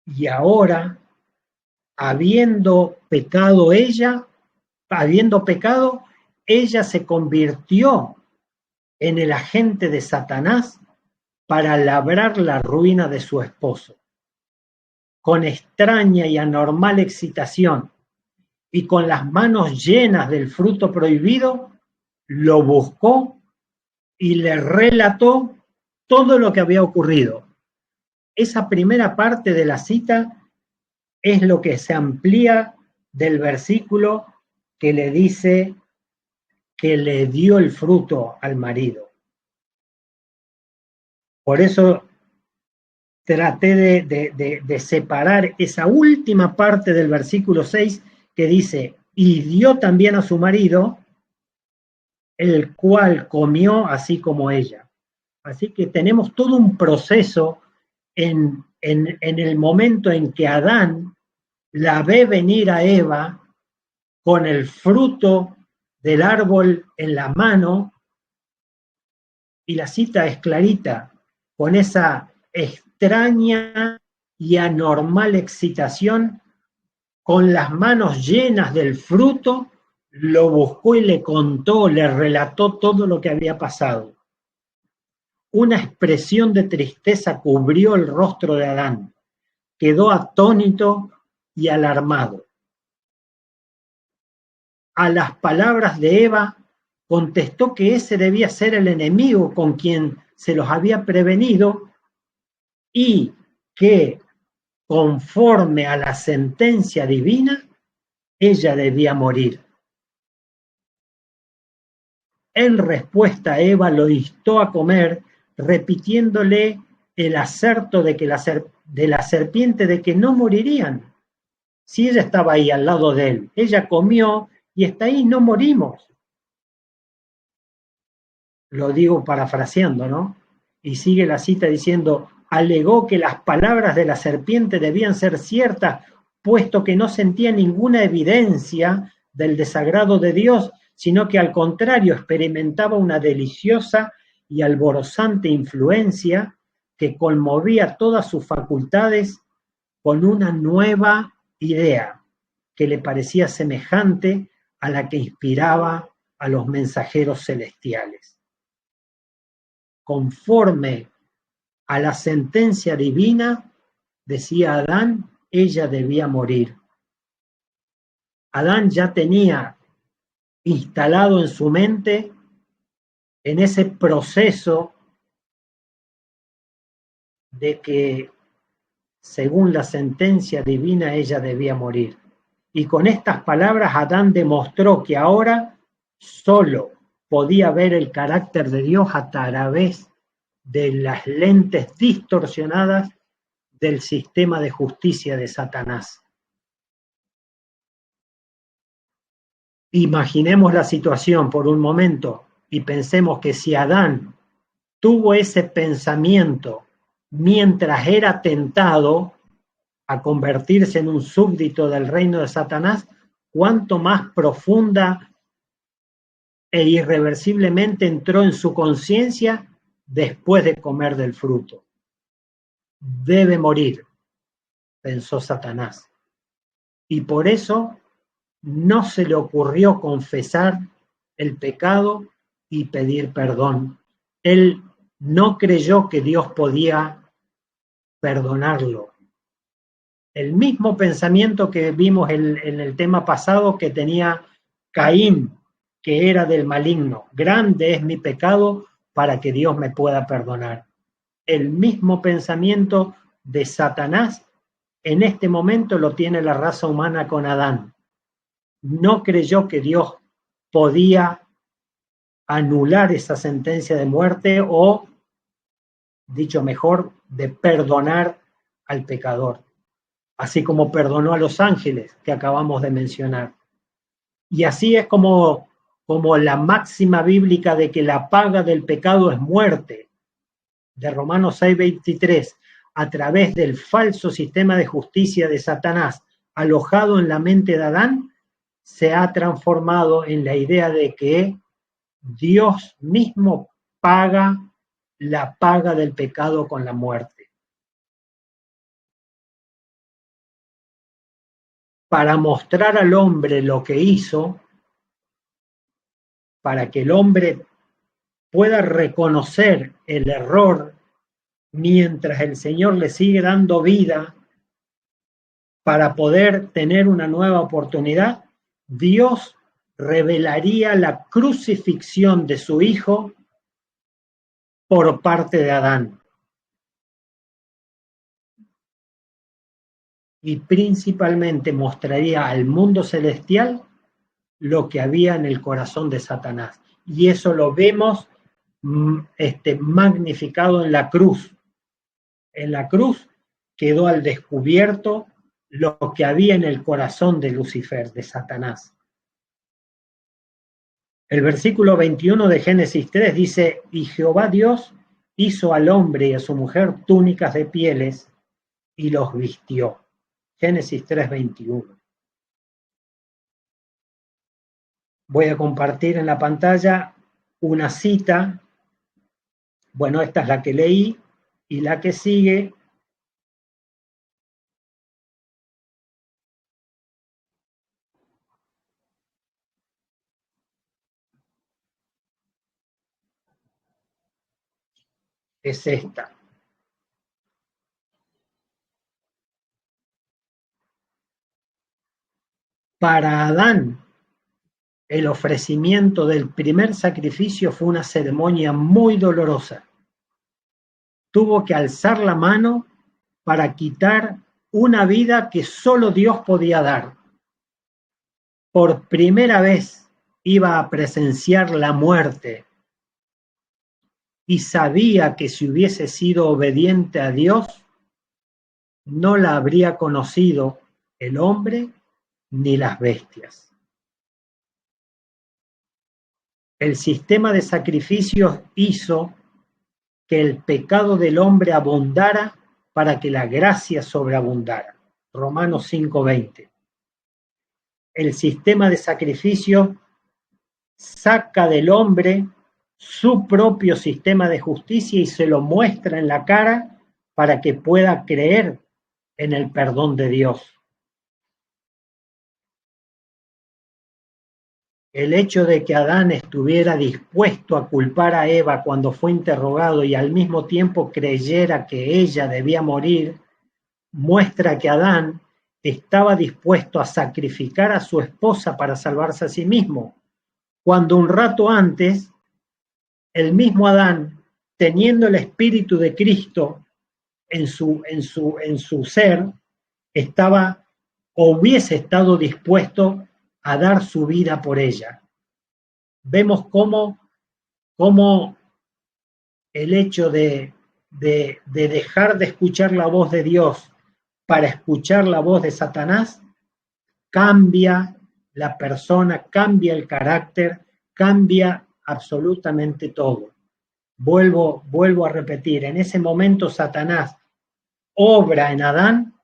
y ahora, habiendo pecado, ella se convirtió en el agente de Satanás para labrar la ruina de su esposo. Con extraña y anormal excitación y con las manos llenas del fruto prohibido, lo buscó y le relató todo lo que había ocurrido. Esa primera parte de la cita es lo que se amplía del versículo que le dice que le dio el fruto al marido. Por eso traté de separar esa última parte del versículo 6 que dice: y dio también a su marido, el cual comió así como ella. Así que tenemos todo un proceso en el momento en que Adán la ve venir a Eva con el fruto del árbol en la mano, y la cita es clarita, con esa extraña y anormal excitación, con las manos llenas del fruto, lo buscó y le contó, le relató todo lo que había pasado. Una expresión de tristeza cubrió el rostro de Adán. Quedó atónito y alarmado. A las palabras de Eva, contestó que ese debía ser el enemigo con quien se los había prevenido y que, conforme a la sentencia divina, ella debía morir. En respuesta, a Eva lo instó a comer, repitiéndole el aserto de la serpiente de que no morirían. Si ella estaba ahí al lado de él, ella comió y está ahí, no morimos. Lo digo parafraseando, ¿no? Y sigue la cita diciendo, alegó que las palabras de la serpiente debían ser ciertas, puesto que no sentía ninguna evidencia del desagrado de Dios, sino que al contrario experimentaba una deliciosa y alborozante influencia que conmovía todas sus facultades con una nueva idea que le parecía semejante a la que inspiraba a los mensajeros celestiales. Conforme a la sentencia divina, decía Adán, ella debía morir. Adán ya tenía instalado en su mente, en ese proceso de que, según la sentencia divina, ella debía morir. Y con estas palabras Adán demostró que ahora solo podía ver el carácter de Dios a través de las lentes distorsionadas del sistema de justicia de Satanás. Imaginemos la situación por un momento y pensemos que si Adán tuvo ese pensamiento mientras era tentado a convertirse en un súbdito del reino de Satanás, cuánto más profunda e irreversiblemente entró en su conciencia después de comer del fruto. Debe morir, pensó Satanás. Y por eso no se le ocurrió confesar el pecado y pedir perdón. Él no creyó que Dios podía perdonarlo. El mismo pensamiento que vimos en el tema pasado que tenía Caín, que era del maligno. Grande es mi pecado para que Dios me pueda perdonar. El mismo pensamiento de Satanás en este momento lo tiene la raza humana con Adán. No creyó que Dios podía anular esa sentencia de muerte o, dicho mejor, de perdonar al pecador, así como perdonó a los ángeles que acabamos de mencionar. Y así es como la máxima bíblica de que la paga del pecado es muerte, de Romanos 6:23, a través del falso sistema de justicia de Satanás alojado en la mente de Adán, se ha transformado en la idea de que Dios mismo paga la paga del pecado con la muerte. Para mostrar al hombre lo que hizo, para que el hombre pueda reconocer el error mientras el Señor le sigue dando vida para poder tener una nueva oportunidad, Dios revelaría la crucifixión de su Hijo por parte de Adán. Y principalmente mostraría al mundo celestial lo que había en el corazón de Satanás. Y eso lo vemos magnificado en la cruz. En la cruz quedó al descubierto lo que había en el corazón de Lucifer, de Satanás. El versículo 21 de Génesis 3 dice, y Jehová Dios hizo al hombre y a su mujer túnicas de pieles y los vistió. Génesis 3:21. Voy a compartir en la pantalla una cita. Bueno, esta es la que leí y la que sigue es esta. Para Adán, el ofrecimiento del primer sacrificio fue una ceremonia muy dolorosa. Tuvo que alzar la mano para quitar una vida que solo Dios podía dar. Por primera vez iba a presenciar la muerte y sabía que si hubiese sido obediente a Dios, no la habría conocido el hombre ni las bestias. El sistema de sacrificios hizo que el pecado del hombre abundara para que la gracia sobreabundara. Romanos 5:20. El sistema de sacrificio saca del hombre su propio sistema de justicia y se lo muestra en la cara para que pueda creer en el perdón de Dios. El hecho de que Adán estuviera dispuesto a culpar a Eva cuando fue interrogado y al mismo tiempo creyera que ella debía morir, muestra que Adán estaba dispuesto a sacrificar a su esposa para salvarse a sí mismo, cuando un rato antes, el mismo Adán, teniendo el Espíritu de Cristo en su ser, estaba o hubiese estado dispuesto a dar su vida por ella. Vemos cómo el hecho de dejar de escuchar la voz de Dios para escuchar la voz de Satanás cambia la persona, cambia el carácter, cambia absolutamente todo. Vuelvo a repetir, en ese momento Satanás obra en Adán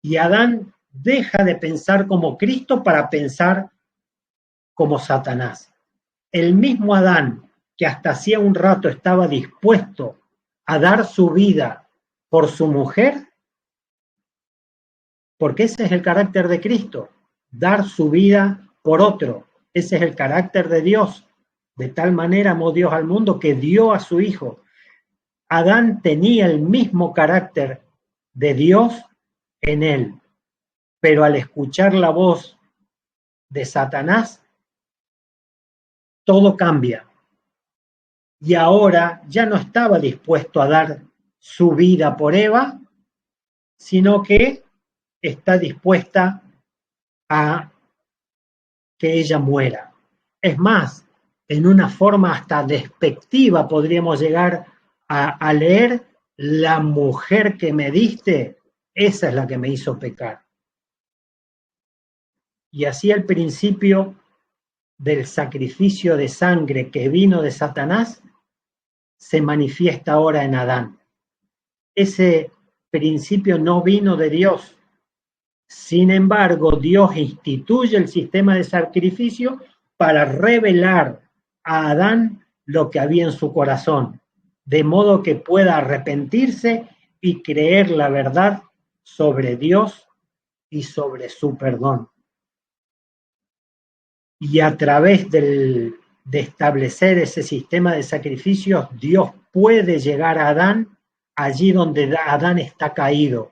y Adán deja de pensar como Cristo para pensar como Satanás. El mismo Adán que hasta hacía un rato estaba dispuesto a dar su vida por su mujer, porque ese es el carácter de Cristo, dar su vida por otro. Ese es el carácter de Dios. De tal manera amó Dios al mundo que dio a su Hijo. Adán tenía el mismo carácter de Dios en él, pero al escuchar la voz de Satanás, todo cambia. Y ahora ya no estaba dispuesto a dar su vida por Eva, sino que está dispuesta a que ella muera. Es más, en una forma hasta despectiva podríamos llegar a leer, la mujer que me diste, esa es la que me hizo pecar. Y así el principio del sacrificio de sangre que vino de Satanás se manifiesta ahora en Adán. Ese principio no vino de Dios. Sin embargo, Dios instituye el sistema de sacrificio para revelar a Adán lo que había en su corazón, de modo que pueda arrepentirse y creer la verdad sobre Dios y sobre su perdón. Y a través de establecer ese sistema de sacrificios, Dios puede llegar a Adán allí donde Adán está caído.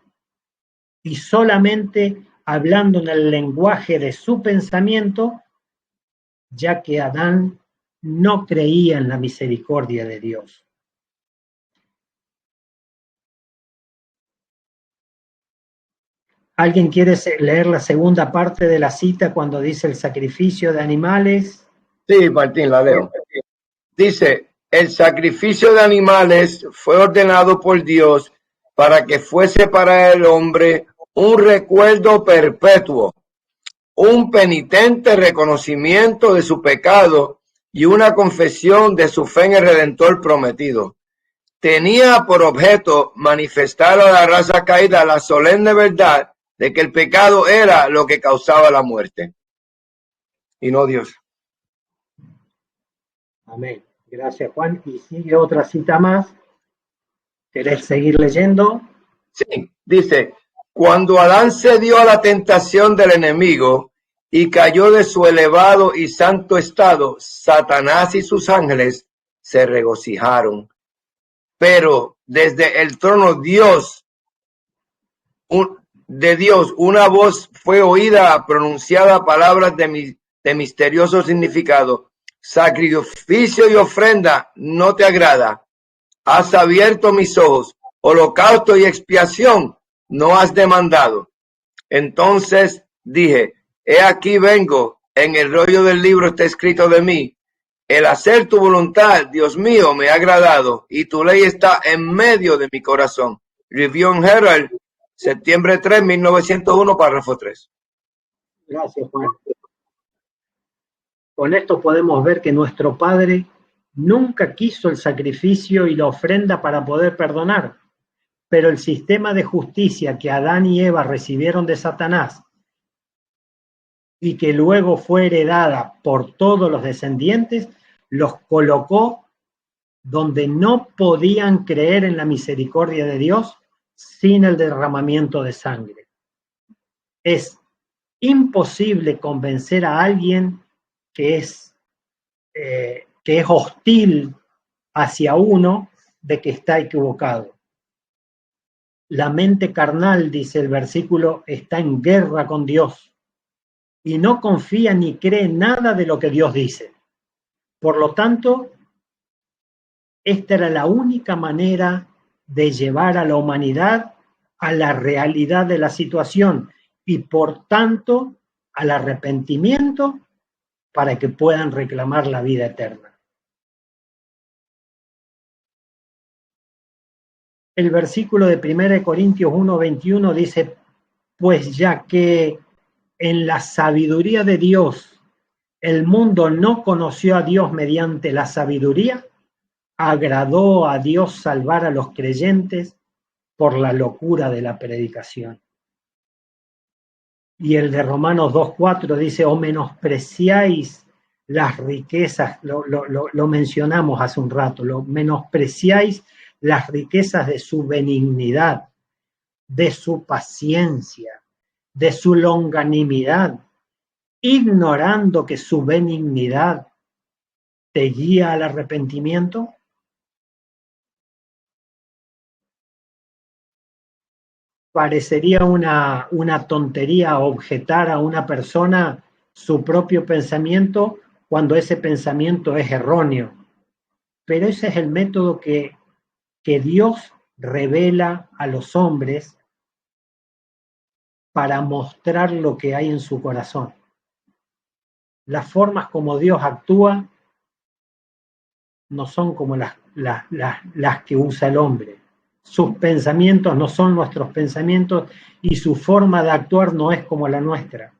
Y solamente hablando en el lenguaje de su pensamiento, ya que Adán no creía en la misericordia de Dios. ¿Alguien quiere leer la segunda parte de la cita cuando dice el sacrificio de animales? Sí, Martín, la leo. Dice, el sacrificio de animales fue ordenado por Dios para que fuese para el hombre un recuerdo perpetuo, un penitente reconocimiento de su pecado y una confesión de su fe en el Redentor prometido. Tenía por objeto manifestar a la raza caída la solemne verdad de que el pecado era lo que causaba la muerte, y no Dios. Amén. Gracias, Juan. Y sigue otra cita más. ¿Querés seguir leyendo? Sí, dice, cuando Adán cedió a la tentación del enemigo y cayó de su elevado y santo estado, Satanás y sus ángeles se regocijaron. Pero desde el trono de Dios, una voz fue oída, pronunciada palabras de misterioso significado. Sacrificio y ofrenda no te agrada. Has abierto mis ojos. Holocausto y expiación no has demandado. Entonces dije, he aquí vengo, en el rollo del libro está escrito de mí. El hacer tu voluntad, Dios mío, me ha agradado, y tu ley está en medio de mi corazón. Review and Herald, septiembre 3, 1901, párrafo 3. Gracias, Juan. Con esto podemos ver que nuestro Padre nunca quiso el sacrificio y la ofrenda para poder perdonar, pero el sistema de justicia que Adán y Eva recibieron de Satanás y que luego fue heredada por todos los descendientes, los colocó donde no podían creer en la misericordia de Dios sin el derramamiento de sangre. Es imposible convencer a alguien que es hostil hacia uno de que está equivocado. La mente carnal, dice el versículo, está en guerra con Dios y no confía ni cree nada de lo que Dios dice. Por lo tanto, esta era la única manera de llevar a la humanidad a la realidad de la situación y por tanto al arrepentimiento para que puedan reclamar la vida eterna. El versículo de 1 Corintios 1:21 dice, pues ya que en la sabiduría de Dios el mundo no conoció a Dios mediante la sabiduría, agradó a Dios salvar a los creyentes por la locura de la predicación. Y el de Romanos 2:4 dice, o menospreciáis las riquezas, lo mencionamos hace un rato, menospreciáis las riquezas de su benignidad, de su paciencia, de su longanimidad, ignorando que su benignidad te guía al arrepentimiento. Parecería una tontería objetar a una persona su propio pensamiento cuando ese pensamiento es erróneo. Pero ese es el método que Dios revela a los hombres para mostrar lo que hay en su corazón. Las formas como Dios actúa no son como las que usa el hombre. Sus pensamientos no son nuestros pensamientos y su forma de actuar no es como la nuestra.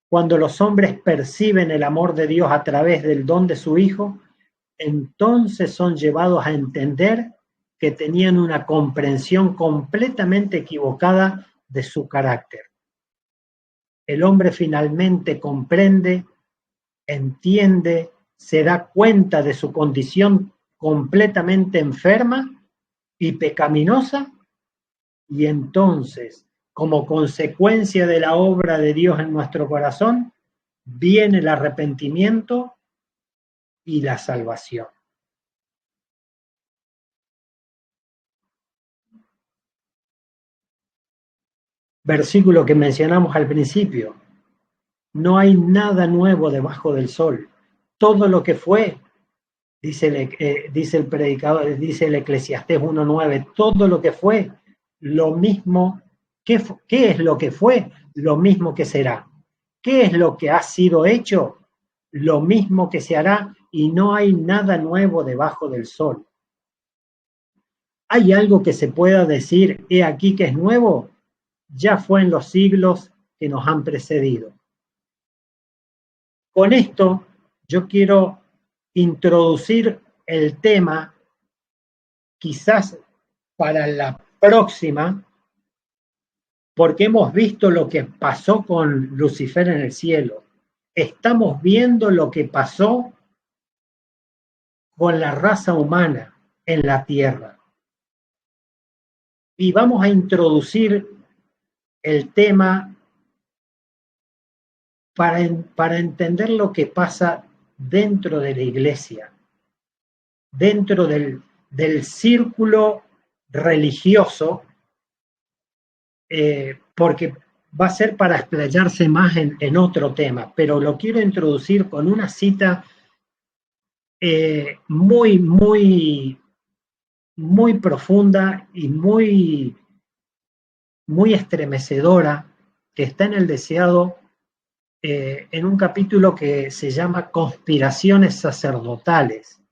Cuando los hombres perciben el amor de Dios a través del don de su Hijo, entonces son llevados a entender que tenían una comprensión completamente equivocada de su carácter. El hombre finalmente comprende, entiende, se da cuenta de su condición completamente enferma y pecaminosa, y entonces, como consecuencia de la obra de Dios en nuestro corazón, viene el arrepentimiento y la salvación. Versículo que mencionamos al principio. No hay nada nuevo debajo del sol. Todo lo que fue, dice el predicador, dice el Eclesiastés 1:9, todo lo que fue, lo mismo. ¿Qué es lo que fue? Lo mismo que será. ¿Qué es lo que ha sido hecho? Lo mismo que se hará, y no hay nada nuevo debajo del sol. ¿Hay algo que se pueda decir, he aquí que es nuevo? Ya fue en los siglos que nos han precedido. Con esto, yo quiero introducir el tema quizás para la próxima, porque hemos visto lo que pasó con Lucifer en el cielo. Estamos viendo lo que pasó con la raza humana en la tierra. Y vamos a introducir el tema para entender lo que pasa dentro de la iglesia, dentro del círculo religioso, porque va a ser para explayarse más en otro tema, pero lo quiero introducir con una cita muy, muy, muy profunda y muy, muy estremecedora, que está en el deseado, en un capítulo que se llama Conspiraciones Sacerdotales.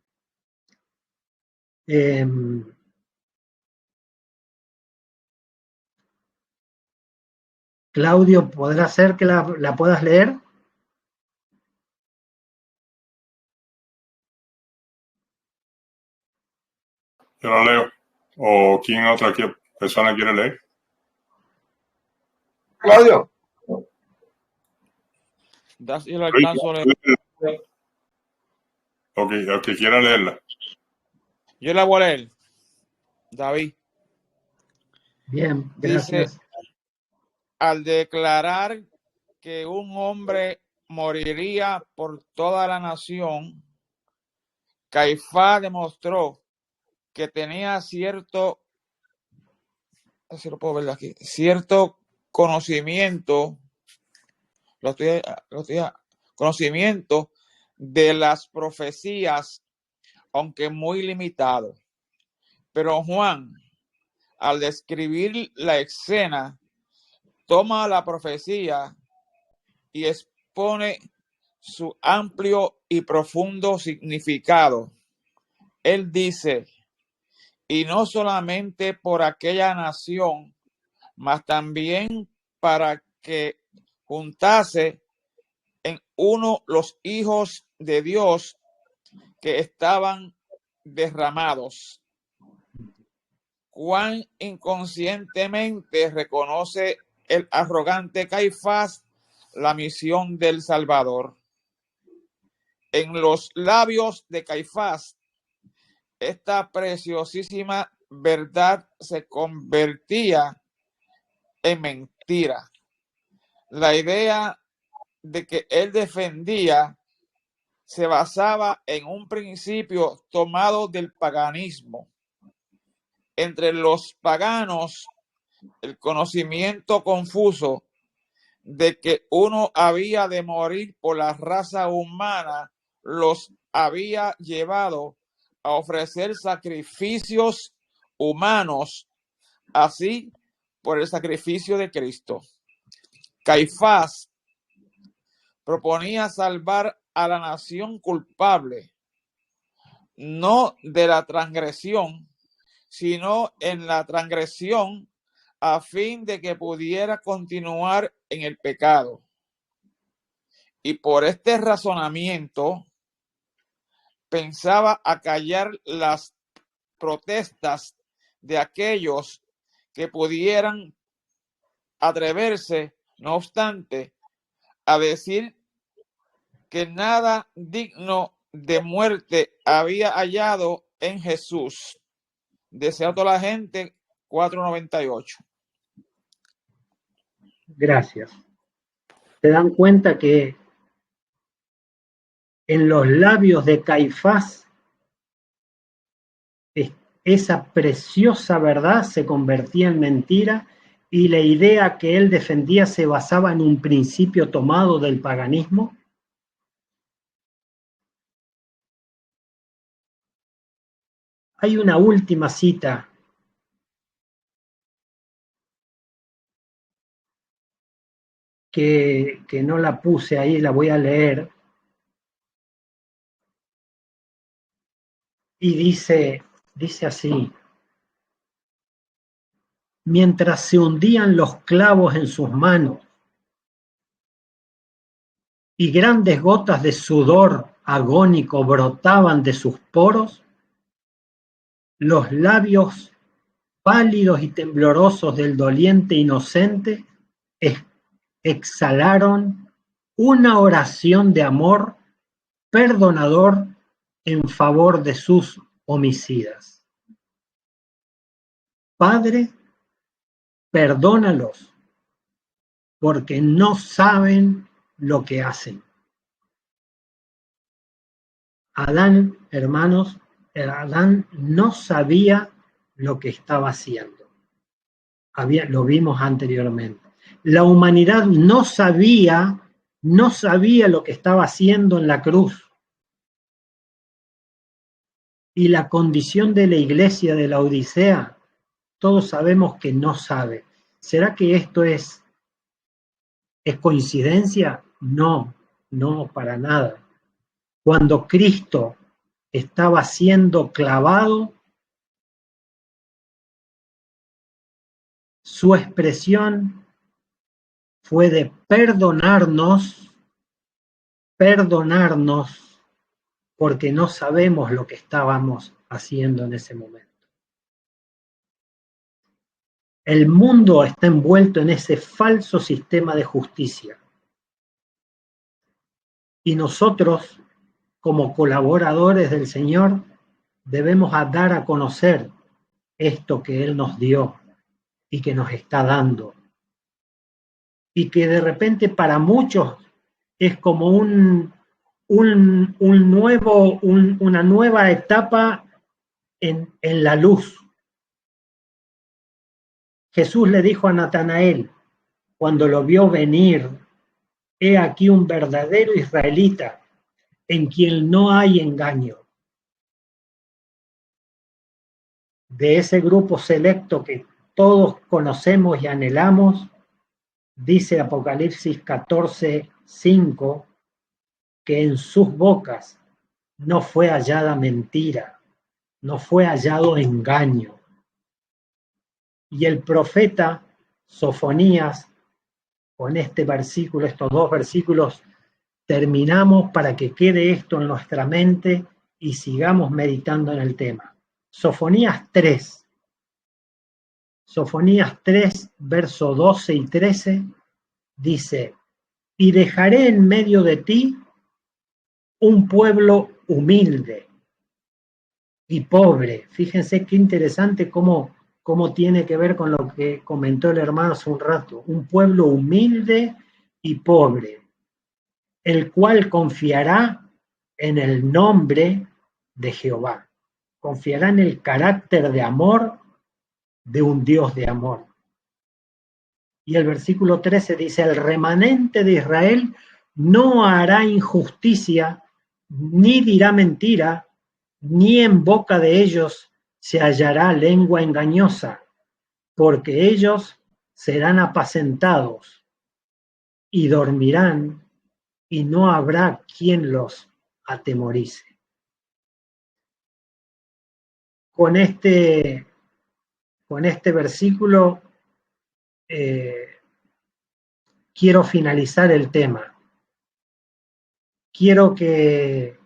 Claudio, ¿podrá ser que la puedas leer? Yo la leo. ¿O quién otra persona quiere leer? Claudio. Yo le alcanzo a leer. Ok, el que quiera leerla. Yo la voy a leer. David. Bien, gracias. Dice, al declarar que un hombre moriría por toda la nación, Caifás demostró que tenía cierto conocimiento, conocimiento de las profecías, aunque muy limitado. Pero Juan, al describir la escena, toma la profecía y expone su amplio y profundo significado. Él dice, y no solamente por aquella nación, mas también para que juntase en uno los hijos de Dios que estaban derramados. Cuán inconscientemente reconoce el arrogante Caifás la misión del Salvador. En los labios de Caifás, esta preciosísima verdad se convertía en mentira. La idea de que él defendía se basaba en un principio tomado del paganismo. Entre los paganos, el conocimiento confuso de que uno había de morir por la raza humana los había llevado a ofrecer sacrificios humanos, así por el sacrificio de Cristo. Caifás proponía salvar a la nación culpable, no de la transgresión, sino en la transgresión, a fin de que pudiera continuar en el pecado. Y por este razonamiento pensaba acallar las protestas de aquellos que pudieran atreverse, no obstante, a decir que nada digno de muerte había hallado en Jesús. Deseo a toda la gente, 498. Gracias. ¿Se dan cuenta que en los labios de Caifás esa preciosa verdad se convertía en mentira y la idea que él defendía se basaba en un principio tomado del paganismo? Hay una última cita que no la puse ahí, la voy a leer. Y dice así: mientras se hundían los clavos en sus manos y grandes gotas de sudor agónico brotaban de sus poros, los labios pálidos y temblorosos del doliente inocente exhalaron una oración de amor perdonador en favor de sus homicidas. Padre, perdónalos, porque no saben lo que hacen. Adán, hermanos, Adán no sabía lo que estaba haciendo. Lo vimos anteriormente. La humanidad no sabía lo que estaba haciendo en la cruz. Y la condición de la iglesia de la Odisea, todos sabemos que no sabe. ¿Será que esto es coincidencia? No, no, para nada. Cuando Cristo estaba siendo clavado, su expresión fue de perdonarnos, porque no sabemos lo que estábamos haciendo en ese momento. El mundo está envuelto en ese falso sistema de justicia. Y nosotros, como colaboradores del Señor, debemos dar a conocer esto que Él nos dio y que nos está dando. Y que de repente para muchos es como una nueva etapa en la luz. Jesús le dijo a Natanael, cuando lo vio venir, he aquí un verdadero israelita, en quien no hay engaño. De ese grupo selecto que todos conocemos y anhelamos, dice Apocalipsis 14:5, que en sus bocas no fue hallada mentira, no fue hallado engaño. Y el profeta Sofonías, con este versículo, estos dos versículos, terminamos para que quede esto en nuestra mente y sigamos meditando en el tema. Sofonías 3, verso 12 y 13, dice, y dejaré en medio de ti un pueblo humilde y pobre. Fíjense qué interesante cómo tiene que ver con lo que comentó el hermano hace un rato. Un pueblo humilde y pobre, el cual confiará en el nombre de Jehová. Confiará en el carácter de amor de un Dios de amor. Y el versículo 13 dice, el remanente de Israel no hará injusticia, ni dirá mentira, ni en boca de ellos se hallará lengua engañosa, porque ellos serán apacentados y dormirán, y no habrá quien los atemorice. Con este versículo quiero finalizar el tema. Quiero que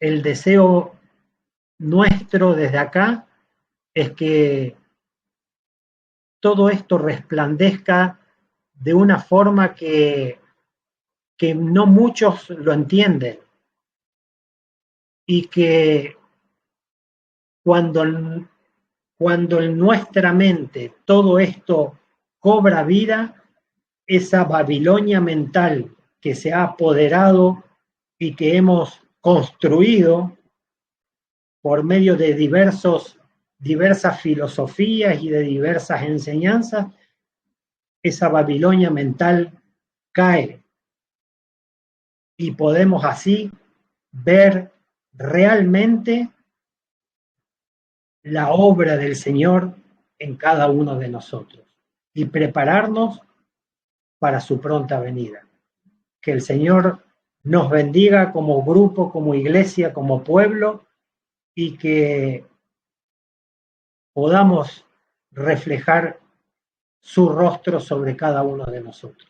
el deseo nuestro desde acá es que todo esto resplandezca de una forma que no muchos lo entienden, y que cuando en nuestra mente todo esto cobra vida, esa Babilonia mental que se ha apoderado y que hemos construido por medio de diversas filosofías y de diversas enseñanzas, esa Babilonia mental cae y podemos así ver realmente la obra del Señor en cada uno de nosotros y prepararnos para su pronta venida. Que el Señor nos bendiga como grupo, como iglesia, como pueblo, y que podamos reflejar su rostro sobre cada uno de nosotros.